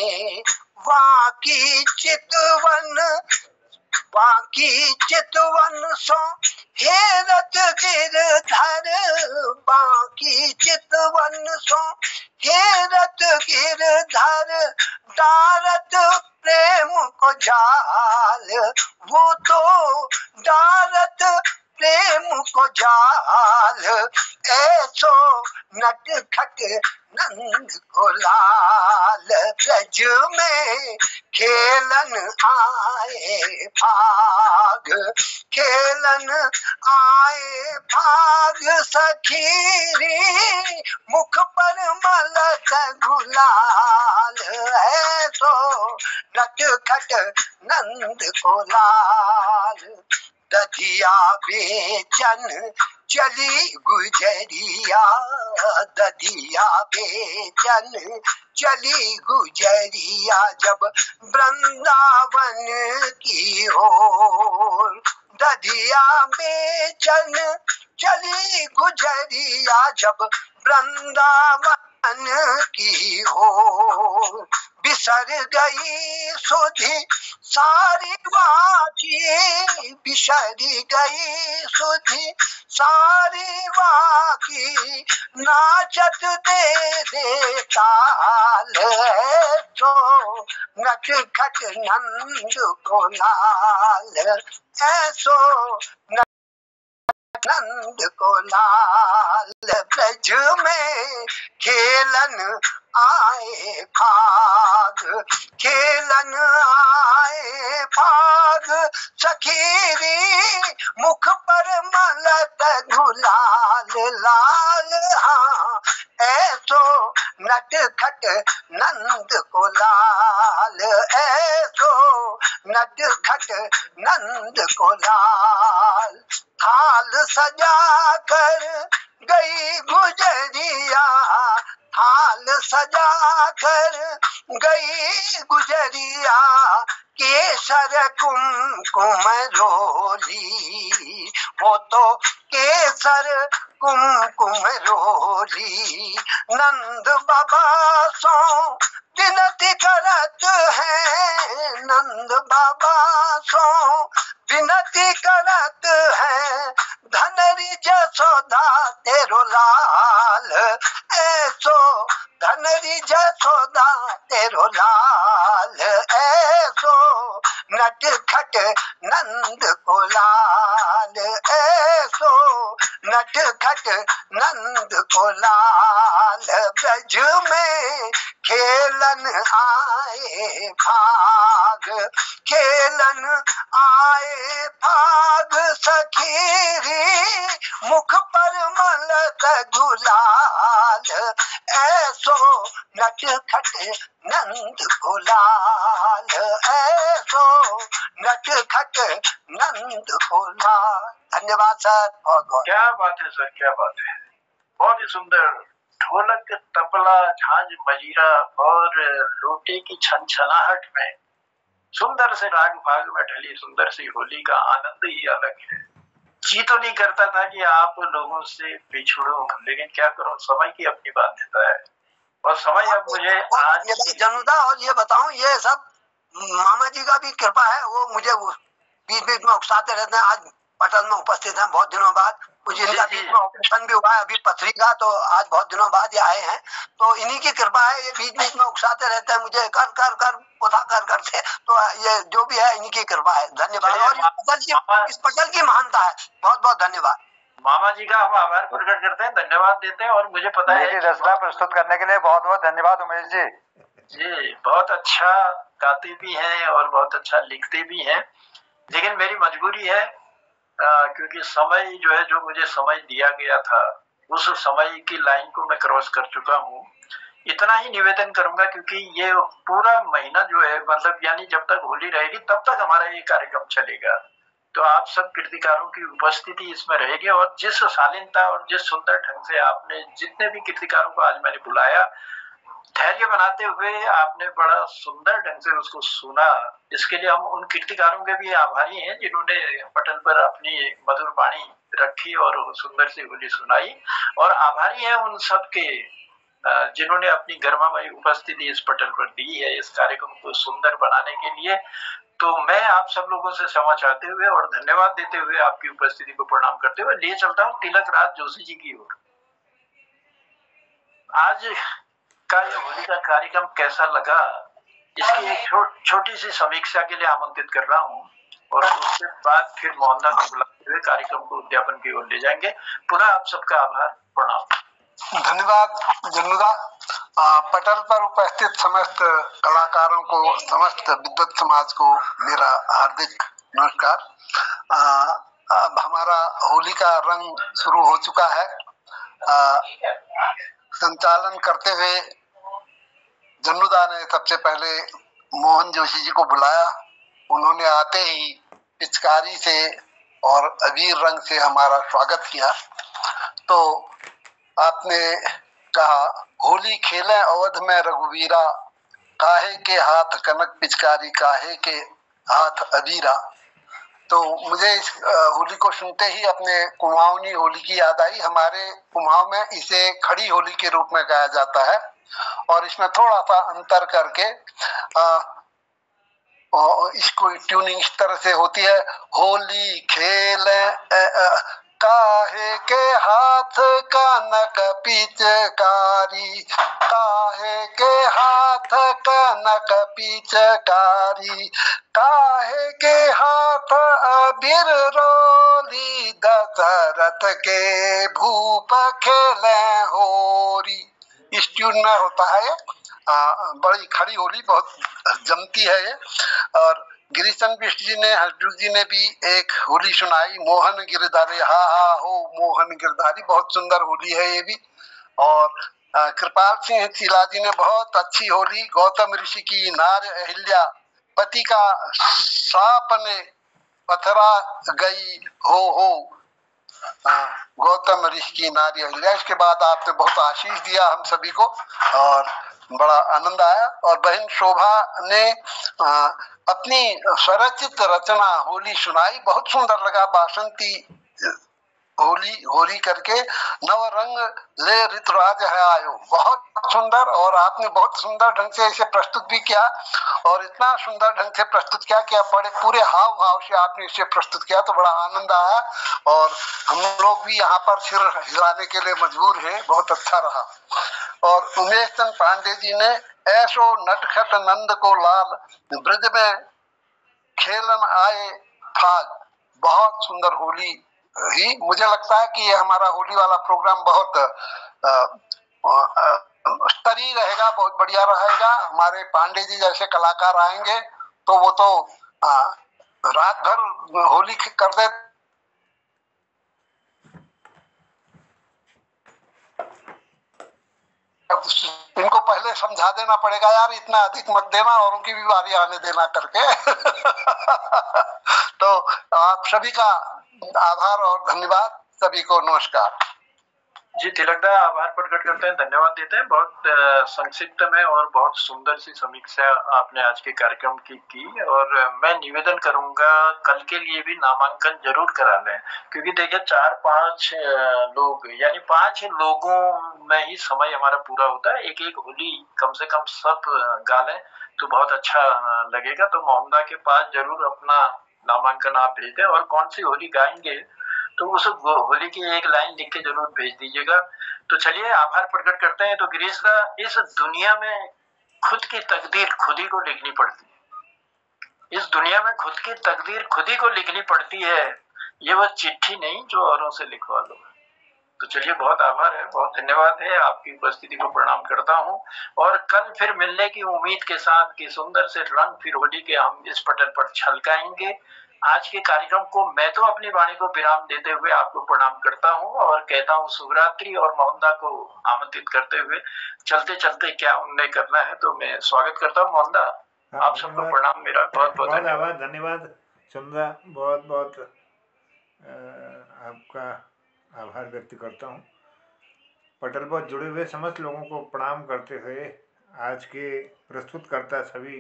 S6: वाकी चितवन बाकी चितवन सो हेरत गिरधर, बाकी चितवन सो हेरत गिरधर, डारत प्रेम को जाल, वो तो डारत प्रेम को जाल, ऐसो नटखट नंद को लाल, ब्रज में खेलन आए भाग, खेलन आए भाग, सखीरी मुख पर मलक गुलाल, ऐसो नटखट नंद को लाल। दधिया बेचन चली गुजरिया, दधिया बेचन चली गुजरिया, जब वृंदावन की ओर, दधिया बेचन चली गुजरिया, जब वृंदावन की ओर, बिसर गई सुधि सारी वाकी, बिसर गई सुधि सारी वाकी, नाचत दे ताल, तो नटखट नंद को लाल, ऐसो नंद को लाल, ब्रज में खेलन आए भाग, खेलन आए भाग, सखीरी मुख पर मलक गुलाल, लाल हाँ ऐसो नटखट नंद को लाल, ऐसो नटखट नंद को लाल। थाल सजा कर गई गुजरिया, थाल सजा कर गई गुजरिया, केसर कुमकुम रोली, वो तो केसर कुमकुम रोली, नंद बाबा सो विनती करत है, नंद बाबा सो विनती करत है, धनरी जसोदा तेरो लाल, ऐसो धनरी जसोदा तेरो लाल, ऐसो नटखट नंद को लाल, ऐसो नटखट नंद को लाल, ब्रज में खेलन आए भाग, खेलन आए भाग, सखीरी मुख पर मलक गुलाल, ऐसो नटखट नंद को लाल, ऐसो नटखट नंद को लाल। धन्यवाद सर, बहुत बहुत।
S2: क्या बात है सर, क्या बात है, बहुत ही सुंदर। ढोलक, तबला, झांझ, मजीरा और लोटे की छनछनाहट में सुंदर से राग भाग में ढली सुंदर सी होली का आनंद ही अलग है। जी तो नहीं करता था कि आप लोगों से बिछड़ो, लेकिन क्या करूं, समय की अपनी बाध्यता है और समय अब मुझे आज
S6: जनुदा। और ये बताऊं, ये सब मामा जी का भी कृपा है, वो मुझे बीच बीच में उकसाते रहते हैं। आज पटल में उपस्थित हैं बहुत दिनों बाद, मुझे इनका बीच में ऑपरेशन भी हुआ है अभी पथरी का, तो आज बहुत दिनों बाद ये आए हैं, तो इन्हीं की कृपा है। ये बीच बीच में उकसाते रहते हैं मुझे, कर कर कर उठा कर करते, तो ये जो भी है इन्हीं की कृपा है। धन्यवाद। और इस पटल की महानता है। बहुत बहुत धन्यवाद।
S2: मामा जी का हम आभार प्रकट करते हैं, धन्यवाद देते हैं। और मुझे पता है
S7: रचना प्रस्तुत करने के लिए बहुत बहुत धन्यवाद उमेश जी।
S2: जी बहुत अच्छा गाते भी हैं और बहुत अच्छा लिखते भी हैं, लेकिन मेरी मजबूरी है क्योंकि समय जो है, जो मुझे समय दिया गया था उस समय की लाइन को मैं क्रॉस कर चुका हूँ। इतना ही निवेदन करूंगा, क्योंकि ये पूरा महीना जो है, मतलब यानी जब तक होली रहेगी तब तक हमारा ये कार्यक्रम चलेगा, तो आप सब कीर्तिकारों की उपस्थिति इसमें रहेगी। और जिस शालीनता और जिस सुंदर ढंग से आपने जितने भी कीर्तिकारों को आज मैंने बुलाया, धैर्य बनाते हुए आपने बड़ा सुंदर ढंग से उसको सुना, इसके लिए हम उन कीर्तिकारों के भी आभारी हैं जिन्होंने पटल पर अपनी मधुर वाणी रखी और सुंदर सी होली सुनाई। और आभारी हैं उन सब के जिन्होंने अपनी गर्मामयी उपस्थिति इस पटल पर दी है इस कार्यक्रम को सुंदर बनाने के लिए। तो मैं आप सब लोगों से क्षमा चाहते हुए और धन्यवाद देते हुए आपकी उपस्थिति को प्रणाम करते हुए ले चलता हूँ तिलक राज जोशी जी की ओर। आज का ये होली का कार्यक्रम कैसा लगा, इसकी एक छोटी सी समीक्षा के लिए आमंत्रित कर रहा हूँ और उसके बाद फिर मोहनदास को बुलाते हुए कार्यक्रम को उद्यापन की ओर ले जाएंगे। पुनः आप सबका आभार, प्रणाम।
S6: धन्यवाद जन्नुदा। पटल पर उपस्थित समस्त कलाकारों को, समस्त विद्वत समाज को मेरा हार्दिक नमस्कार। अब हमारा होली का रंग शुरू हो चुका है। संचालन करते हुए जन्नुदा ने सबसे पहले मोहन जोशी जी को बुलाया। उन्होंने आते ही पिचकारी से और अबीर रंग से हमारा स्वागत किया। तो आपने कहा, होली खेले अवध में रघुवीरा, काहे के हाथ कनक पिचकारी, काहे के हाथ अबीरा। तो मुझे इस होली को सुनते ही अपने कुमाऊनी होली की याद आई। हमारे कुमाऊं में इसे खड़ी होली के रूप में गाया जाता है और इसमें थोड़ा सा अंतर करके इसको ट्यूनिंग इस तरह से होती है, होली खेले काहे के हाथ कनक पिचकारी, काहे के हाथ कनक पिचकारी, काहे के हाथ अबीर रोली, दशरथ के भूप खेले होरी। इस ट्यून में होता है। बड़ी खड़ी होली बहुत जमती है ये। और गिरीशन बिष्ट जी ने, हरजू जी ने भी एक होली सुनाई, मोहन गिरधारी, हा हा हो मोहन गिरधारी। बहुत सुंदर होली है ये भी। और कृपाल सिंह चीला जी ने बहुत अच्छी होली, गौतम ऋषि की नार अहिल्या, पति का साप ने पथरा गई हो, गौतम ऋषि की नारी अहिल्या। इसके बाद आपने बहुत आशीष दिया हम सभी को और बड़ा आनंद आया। और बहन शोभा ने अपनी स्वरचित रचना होली सुनाई, बहुत सुंदर लगा। बासंती होली होली करके नव रंग ले ऋतुराज है आयो, बहुत सुंदर। और आपने बहुत सुंदर ढंग से इसे प्रस्तुत भी किया और इतना सुंदर ढंग से प्रस्तुत किया कि बड़े पूरे हाव भाव से आपने इसे प्रस्तुत किया, तो बड़ा आनंद आया। और हम लोग भी यहाँ पर सिर हिलाने के लिए मजबूर है, बहुत अच्छा रहा। और उमेश चंद पांडे जी ने ऐसो नटखट नंद को लाल, ब्रज में खेलन आए फाग, बहुत सुंदर होली ही। मुझे लगता है कि ये हमारा होली वाला प्रोग्राम बहुत स्तरीय रहेगा, बहुत बढ़िया रहेगा। हमारे पांडे जी जैसे कलाकार आएंगे तो वो तो रात भर होली कर दे। इनको पहले समझा देना पड़ेगा, यार इतना अधिक मत देना, और उनकी भी बारी आने देना करके। तो आप सभी का आभार और धन्यवाद, सभी को नमस्कार।
S2: जी तिलकदा, आभार प्रकट करते हैं, धन्यवाद देते हैं। बहुत संक्षिप्त में और बहुत सुंदर सी समीक्षा आपने आज के कार्यक्रम की। और मैं निवेदन करूंगा कल के लिए भी नामांकन जरूर करा लें, क्योंकि देखिए 4-5 लोग यानी 5 लोगों में ही समय हमारा पूरा होता है। एक एक होली कम से कम सब गा लें तो बहुत अच्छा लगेगा। तो मोहम्मदा के पास जरूर अपना नामांकन आप भेज दें और कौन सी होली गाएंगे तो उस होली की एक लाइन लिख के जरूर भेज दीजिएगा। तो चलिए आभार प्रकट करते हैं। तो गिरीश दा, इस दुनिया में खुद की तकदीर खुद ही को लिखनी पड़ती है। इस दुनिया में खुद की तकदीर खुद ही को लिखनी पड़ती है, ये वो चिट्ठी नहीं जो औरों से लिखवा लो। तो चलिए बहुत आभार है, बहुत धन्यवाद है, आपकी उपस्थिति को प्रणाम करता हूँ। और कल फिर मिलने की उम्मीद के साथ कि सुंदर से रंग फिर होली के हम इस पटल पर छलकाएंगे। आज के कार्यक्रम को मैं तो अपनी वाणी को विराम देते हुए आपको प्रणाम करता हूँ और कहता हूँ शुभरात्रि। और मोहनदा को आमंत्रित करते हुए चलते चलते क्या उन्हें करना है तो मैं स्वागत करता हूँ। मोहनदा, आप सबको प्रणाम, मेरा बहुत बहुत धन्यवाद।
S1: धन्यवाद चंदा, बहुत बहुत आपका आभार व्यक्त करता हूँ। पटल पर जुड़े हुए समस्त लोगों को प्रणाम करते हुए आज के प्रस्तुतकर्ता सभी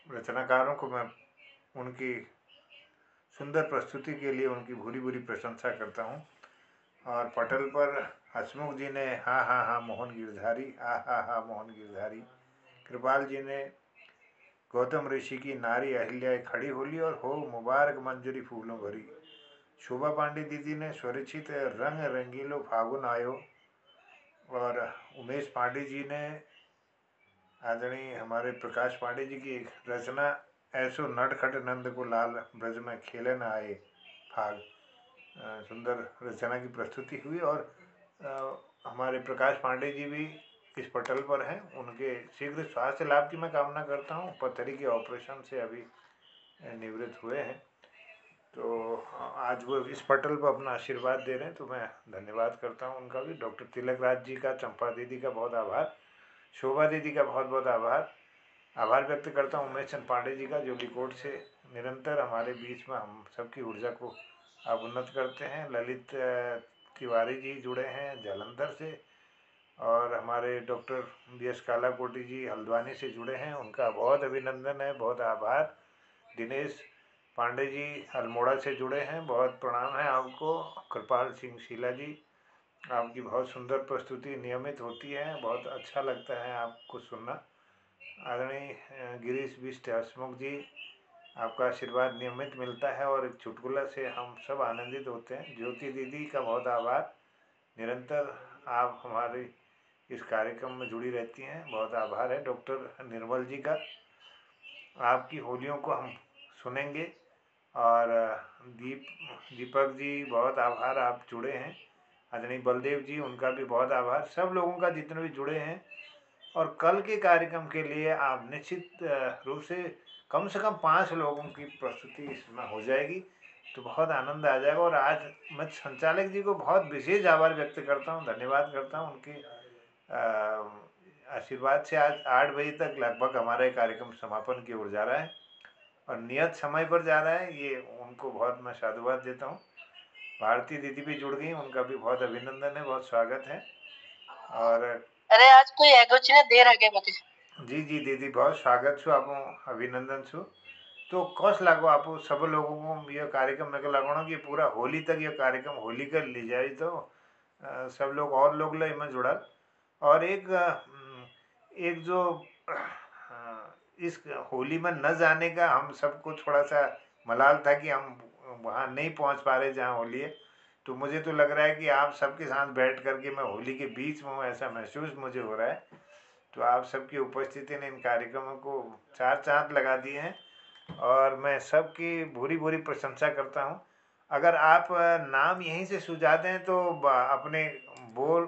S1: रचनाकारों को मैं उनकी सुंदर प्रस्तुति के लिए उनकी भूरी भूरी प्रशंसा करता हूँ। और पटल पर हसमुख जी ने हाँ हाँ हाँ मोहन गिरधारी, हाँ हाँ हाँ मोहन गिरधारी। कृपाल जी ने गौतम ऋषि की नारी अहिल्या खड़ी होली और हो मुबारक मंजरी फूलों भरी। शोभा पांडे दीदी ने स्वरचित रंग रंगीलो फागुन आयो। और उमेश पांडे जी ने आदरणीय हमारे प्रकाश पांडे जी की एक रचना ऐसो नटखट नंद को लाल ब्रज में खेलन आए फाग, सुंदर रचना की प्रस्तुति हुई। और हमारे प्रकाश पांडे जी भी इस पटल पर हैं। उनके शीघ्र स्वास्थ्य लाभ की मैं कामना करता हूँ। पथरी के ऑपरेशन से अभी निवृत्त हुए हैं, तो आज वो इस पटल पर अपना आशीर्वाद दे रहे हैं, तो मैं धन्यवाद करता हूँ उनका भी। डॉक्टर तिलक राज जी का, चंपा दीदी का बहुत आभार, शोभा दीदी का बहुत बहुत आभार व्यक्त करता हूँ उमेश चंद पांडे जी का, जो लिकोट से निरंतर हमारे बीच में हम सबकी ऊर्जा को आप उन्नत करते हैं। ललित तिवारी जी जुड़े हैं जालंधर से, और हमारे डॉक्टर BS कालाकोटी जी हल्द्वानी से जुड़े हैं, उनका बहुत अभिनंदन है, बहुत आभार। दिनेश पांडे जी अल्मोड़ा से जुड़े हैं, बहुत प्रणाम है आपको। कृपाल सिंह शीला जी, आपकी बहुत सुंदर प्रस्तुति नियमित होती है, बहुत अच्छा लगता है आपको सुनना। आदरणीय गिरीश बिष्ट हसमुख जी, आपका आशीर्वाद नियमित मिलता है और एक चुटकुला से हम सब आनंदित होते हैं। ज्योति दीदी का बहुत आभार, निरंतर आप हमारे इस कार्यक्रम में जुड़ी रहती हैं, बहुत आभार है। डॉक्टर निर्मल जी का, आपकी होलियों को हम सुनेंगे। और दीपक जी बहुत आभार, आप जुड़े हैं। आदरणीय बलदेव जी, उनका भी बहुत आभार। सब लोगों का जितने भी जुड़े हैं। और कल के कार्यक्रम के लिए आप निश्चित रूप से कम 5 लोगों की प्रस्तुति इसमें हो जाएगी, तो बहुत आनंद आ जाएगा। और आज मैं संचालक जी को बहुत विशेष आभार व्यक्त करता हूँ, धन्यवाद करता हूँ। उनके आशीर्वाद से आज 8 बजे तक लगभग हमारा कार्यक्रम समापन की ओर जा रहा है और नियत समय पर जा रहा है। ये उनको बहुत मैं साधुवाद देता हूँ। भारती दीदी भी जुड़ गई, उनका भी बहुत अभिनंदन है, बहुत स्वागत है। और
S5: अरे आज कोई एगोची देर आगे बाकी
S1: जी जी दीदी, बहुत स्वागत छो आप, अभिनंदन छो। तो कौश लागो आप सब लोगों को ये कार्यक्रम में लगना कि पूरा होली तक ये कार्यक्रम होली कर ली जाए, तो सब लोग और लोग ले में जुड़ा। और एक जो इस होली में न जाने का हम सबको थोड़ा सा मलाल था कि हम वहाँ नहीं पहुँच पा रहे जहाँ होली है। तो मुझे तो लग रहा है कि आप सबके साथ बैठ करके मैं होली के बीच में हूँ, ऐसा महसूस मुझे हो रहा है। तो आप सबकी उपस्थिति ने इन कार्यक्रमों को 4 चाँद लगा दिए हैं और मैं सबकी भूरी भूरी प्रशंसा करता हूँ। अगर आप नाम यहीं से सुझा दें तो अपने बोल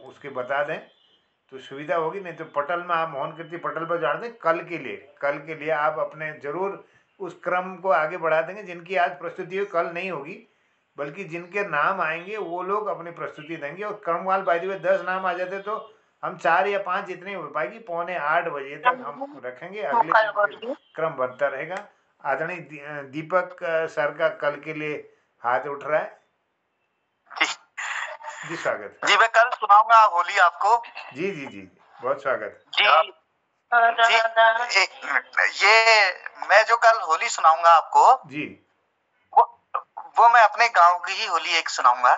S1: उसके बता दें तो सुविधा होगी, नहीं तो पटल में आप मोहन कीर्ति पटल पर जान दें। कल के लिए आप अपने जरूर उस क्रम को आगे बढ़ा देंगे। जिनकी आज प्रस्तुति कल नहीं होगी, बल्कि जिनके नाम आएंगे वो लोग अपनी प्रस्तुति देंगे। और क्रमवार बाय द वे 10 नाम आ जाते तो हम 4 या 5 जितने हो पाएगी, 7:45 बजे तक हम रखेंगे। अगले दिन क्रम बनता रहेगा। आदरणीय दीपक सर का कल के लिए हाथ उठ रहा है जी, स्वागत
S8: जी। मैं कल सुनाऊंगा होली आपको।
S1: जी जी जी, बहुत स्वागत
S8: जी जी। एक मिनट, ये मैं जो कल होली सुनाऊंगा आपको
S1: जी,
S8: वो मैं अपने गांव की ही होली एक सुनाऊंगा।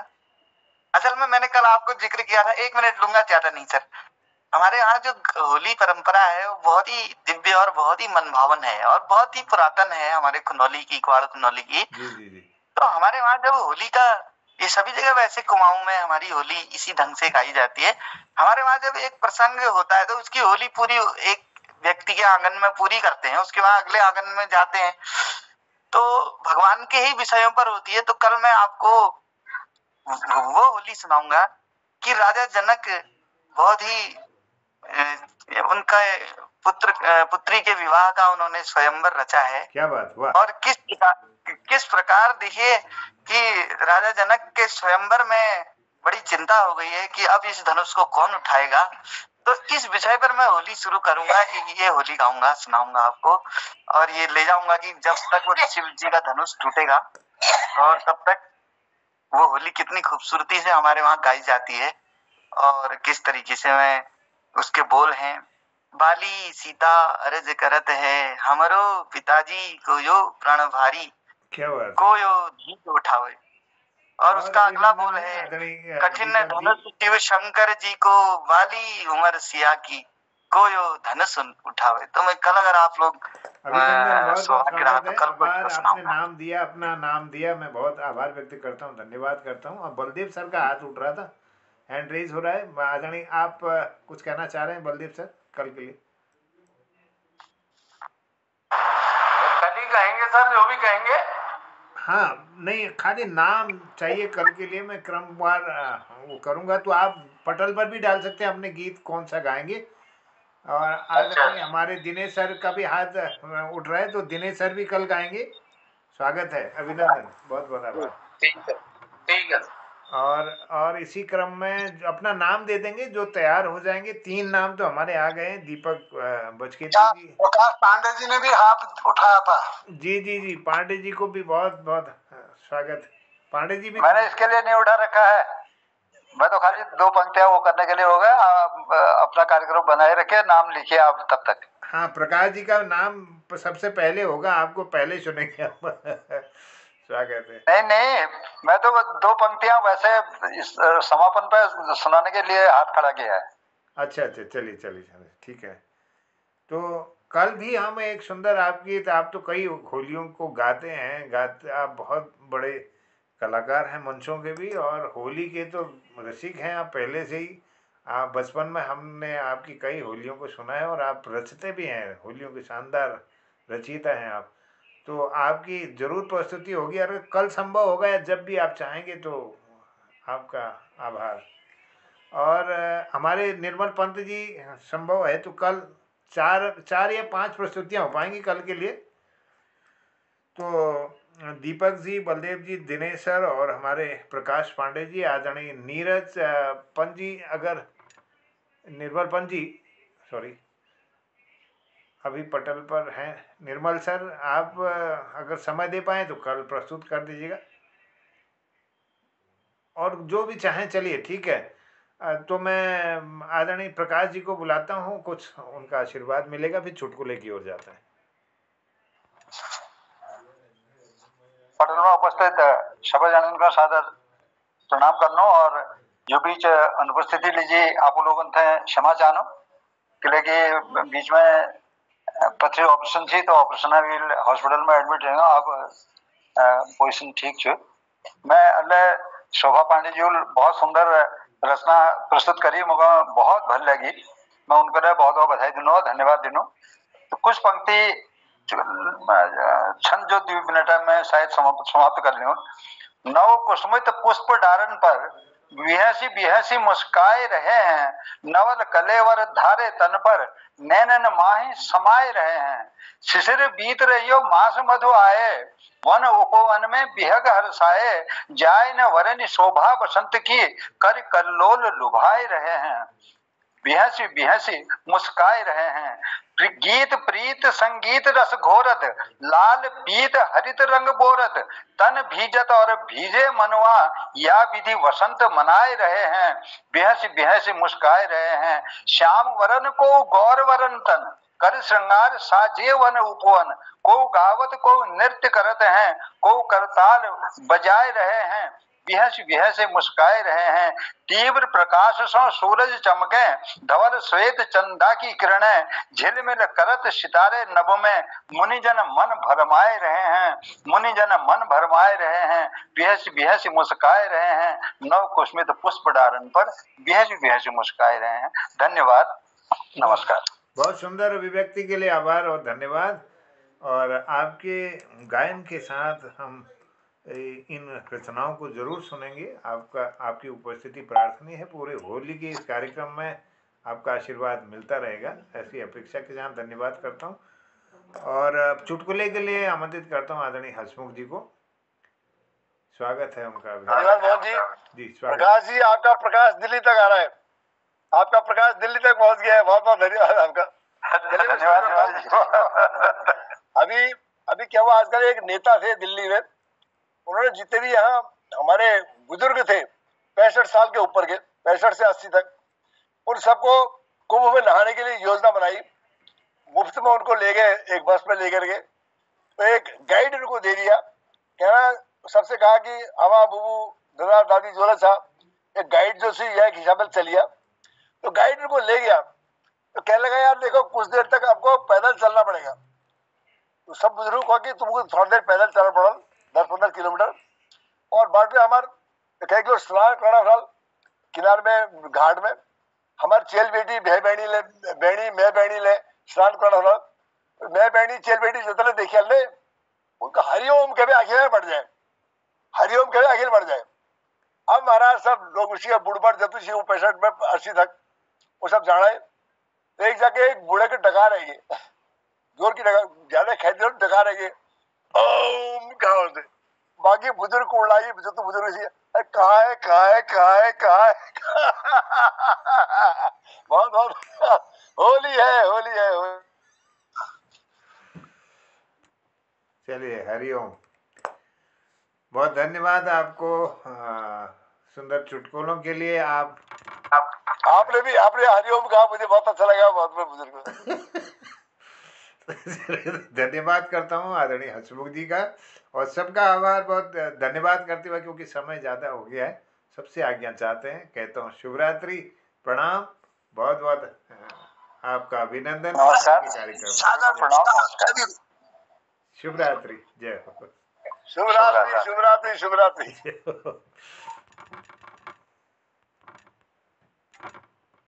S8: असल में मैंने कल आपको जिक्र किया था, 1 मिनट लूंगा, ज्यादा नहीं सर। हमारे यहाँ जो होली परंपरा है वो बहुत ही दिव्य और बहुत ही मनभावन है और बहुत ही पुरातन है, हमारे खुनौली की, क्वाड़ खुनौली की।
S1: जी जी जी।
S8: तो हमारे वहाँ जब होली का, ये सभी जगह वैसे कुमाऊं में हमारी होली इसी ढंग से गाई जाती है। हमारे वहाँ जब एक प्रसंग होता है तो उसकी होली पूरी एक व्यक्ति के आंगन में पूरी करते हैं, उसके बाद अगले आंगन में जाते हैं, तो भगवान के ही विषयों पर होती है। तो कल मैं आपको वो होली सुनाऊंगा कि राजा जनक बहुत ही उनका पुत्री के विवाह का उन्होंने स्वयंवर रचा है।
S1: क्या बात, वाह।
S8: और किस प्रकार देखिए कि राजा जनक के स्वयंवर में बड़ी चिंता हो गई है कि अब इस धनुष को कौन उठाएगा। तो इस विषय पर मैं होली शुरू करूंगा, ये होली गाऊंगा, सुनाऊंगा आपको और ये ले जाऊंगा कि जब तक वो शिव जी का धनुष टूटेगा और तब तक वो होली कितनी खूबसूरती से हमारे वहां गाई जाती है और किस तरीके से मैं उसके बोल हैं। बाली सीता अर्ज करत है, हमरो पिताजी को यो प्रण भारी,
S1: क्या बात,
S8: को यो धीत उठावे। और उसका अगला बोल है,
S1: आदरणीय
S8: कठिन
S1: दीपक जी।
S8: धनुष शिव शंकर जी को वाली उमर सिया की, कोयो धनुष उठावे। तो मैं कल अगर आप लोग
S1: अभिनंदन, बहुत बहुत
S8: सौभाग्य रहा
S1: स्वागत
S8: तो
S1: है।
S8: कल को
S1: आभार,
S8: इसको
S1: आपने
S8: सुनाऊंगा।
S1: नाम दिया, अपना नाम दिया, मैं बहुत आभार व्यक्त करता हूँ, धन्यवाद करता हूँ। और बलदेव सर का हाथ उठ रहा था, हैंड रेज हो रहा है। आदरणीय आप कुछ कहना चाह रहे हैं बलदेव सर कल के लिए?
S9: कल ही कहेंगे सर, जो भी कहेंगे।
S1: हाँ, नहीं, खाली नाम चाहिए कल के लिए, मैं क्रमवार वो करूँगा। तो आप पटल पर भी डाल सकते हैं अपने गीत, कौन सा गाएंगे। और आदरणीय हमारे दिनेश सर का भी हाथ उठ रहा है, तो दिनेश सर भी कल गाएंगे। स्वागत है, अभिनंदन, बहुत बहुत आभार।
S9: ठीक है।
S1: और इसी क्रम में अपना नाम दे देंगे जो तैयार हो जाएंगे। 3 नाम तो हमारे आ गए हैं, दीपक बचकेती जी,
S6: प्रकाश पांडे जी ने भी हाथ उठाया था।
S1: जी जी जी, पांडे जी को भी बहुत बहुत स्वागत। पांडे जी भी,
S7: मैंने इसके लिए नहीं उठा रखा है, मैं तो खाली 2 पंक्तियां वो करने के लिए हो गया। आप अपना कार्यक्रम बनाए रखे, नाम लिखिए आप तब तक।
S1: हाँ, प्रकाश जी का नाम सबसे पहले होगा, आपको पहले सुनेंगे हम। स्वागत है।
S7: नहीं, मैं तो 2 पंक्तियां वैसे इस समापन पे सुनाने के लिए हाथ खड़ा किया है।
S1: अच्छा, चलिए, ठीक है। तो कल भी हम एक सुंदर आपकी, आप तो कई होलियों को गाते हैं, आप बहुत बड़े कलाकार हैं मंचों के भी, और होली के तो रसिक हैं आप पहले से ही। आप बचपन में हमने आपकी कई होलियों को सुना है, और आप रचते भी हैं होलियों के, शानदार रचयिता हैं आप। तो आपकी जरूर प्रस्तुति होगी, अगर कल संभव होगा या जब भी आप चाहेंगे, तो आपका आभार। और हमारे निर्मल पंत जी, संभव है तो कल 4 या 5 प्रस्तुतियां हो पाएंगी कल के लिए। तो दीपक जी, बलदेव जी, दिनेश सर और हमारे प्रकाश पांडे जी, आदरणीय नीरज पंत जी, अगर निर्मल पंत जी, सॉरी, अभी पटल पर हैं। निर्मल सर, आप अगर समय दे पाएँ तो कल प्रस्तुत कर दीजिएगा, और जो भी चाहें, चलिए ठीक है। तो मैं आदरणीय प्रकाश जी को बुलाता हूँ, कुछ उनका आशीर्वाद मिलेगा, फिर चुटकुले की ओर जाता है।
S7: पटल में उपस्थित सभी जनों का सादर प्रणाम करनो, और जो बीच अनुपस्थिति लीजिए आप लोगों थे क्षमा चाहनो कि बीच में पथरी ऑपरेशन थी, तो ऑपरेशन हॉस्पिटल में एडमिट है। अब पोजिशन ठीक छे। मैं अल्ले शोभा पांडे जी बहुत सुंदर रचना प्रस्तुत करी, मुझे बहुत भल लगी। मैं उनको बहुत बहुत बधाई दिनो, धन्यवाद दिनो। तो कुछ पंक्ति छंद जो 2 मिनट में शायद समाप्त कर लूं। नव कुसुमित पुष्प डारन पर बिहसी बिहसी मुस्काए रहे हैं, नवल कलेवर धारे तन पर नैनन माही समाये रहे हैं। शिशिर बीत रहियो मास मधु आए, वन उपवन में बिहग हर्षाए, जाय न वरनि शोभा बसंत की, कर कल्लोल लुभाए रहे हैं। बिहसी बिहसी मुस्काए रहे हैं, गीत प्रीत संगीत रस घोरत, लाल पीत हरित रंग बोरत, तन भीजत और भीजे मनवा, या विधि वसंत मनाए रहे हैं। बिहसी बिहसी मुस्काए रहे हैं, श्याम वरन को गौर वरन तन, कर श्रृंगार साजे वन उपवन, को गावत को नृत्य करत हैं, को करताल बजाए रहे हैं। बिहसी बिहसी मुस्काए रहे हैं, तीव्र प्रकाश सो सूरज चमके, धवल श्वेत चंदा की किरणें, झिलमिल करत सितारे नभ में, मुनिजन मन भरमाए रहे हैं, मुनिजन मन भरमाए रहे हैं। बिहसी बिहसी मुस्काए रहे हैं, नव कुसुमित पुष्प डारन पर बिहसी बिहसी मुस्काए रहे हैं। धन्यवाद, नमस्कार।
S1: बहुत सुंदर अभिव्यक्ति के लिए आभार और धन्यवाद। और आपके गायन के साथ हम इन रचनाओं को जरूर सुनेंगे। आपकी उपस्थिति प्रार्थनीय है। पूरे होली के इस कार्यक्रम में आपका आशीर्वाद मिलता रहेगा, ऐसी अपेक्षा के साथ धन्यवाद करता हूँ। और चुटकुले के लिए आमंत्रित करता हूँ आदरणीय हसमुख जी को। स्वागत है उनका।
S3: धन्यवाद मोहन
S1: जी, स्वागत।
S3: प्रकाश जी, आपका प्रकाश दिल्ली तक आ रहा है, आपका प्रकाश दिल्ली तक पहुंच गया है। बहुत बहुत धन्यवाद आपका। अभी क्या हुआ, आजकल एक नेता थे दिल्ली में, उन्होंने जितने भी यहाँ हमारे बुजुर्ग थे 65 साल के ऊपर के, 65 से 80 तक, उन सबको कुंभ में नहाने के लिए योजना बनाई। मुफ्त में उनको ले गए, एक बस में लेकर के, तो एक गाइड उनको दे दिया। कहना सबसे कहा कि अवा बुबू दादा दादी जोला साहब एक गाइड जो सी यह हिसाब से चलिया, तो गाइड को ले गया तो कहने लगा यार देखो कुछ देर तक आपको पैदल चलना पड़ेगा। तो सब बुजुर्ग को कि तुमको थोड़ी देर पैदल चलना पड़ा 10-15 किलोमीटर, और बाद में हमारे कई किलो स्नान करना किनार में घाट में हमारे चेल बेटी भे बहनी ले बहनी मैं बहनी ले स्नान करना मैं बहनी चेल बेटी जितने देखिए ले उनका हरिओम कभी आखिर में बढ़ जाए, हरिओम कभी आखिर बढ़ जाए। अब महाराज सब लोग उसी का बुढ़बर जब उसी 65 में 80 तक वो सब जाना है। तो एक जाके एक बूढ़े के डका रहेगी जोर की डका ज्यादा खेत डका रहेगी ओम कहा होते, बाकी बुजुर्ग को उड़ाई जो तो बुजुर्ग सी कहा है कहा है कहा है कहा है बहुत बहुत होली है होली है होली।
S1: चलिए हरिओम, बहुत धन्यवाद आपको सुंदर चुटकुलों के लिए।
S3: आपने हरिओम कहा, मुझे बहुत अच्छा लगा, बहुत बड़े बुजुर्ग
S1: धन्यवाद करता हूँ आदरणीय हंसमुख जी का, और सबका आभार बहुत धन्यवाद करते हुए, क्योंकि समय ज़्यादा हो गया है, सबसे आज्ञा चाहते हैं, कहता हूँ शुभरात्रि, प्रणाम, बहुत बहुत आपका अभिनंदन कार्यक्रम। शुभरात्रि, जय हो।
S3: शुभरात्रि शुभरात्रि शुभरात्रि।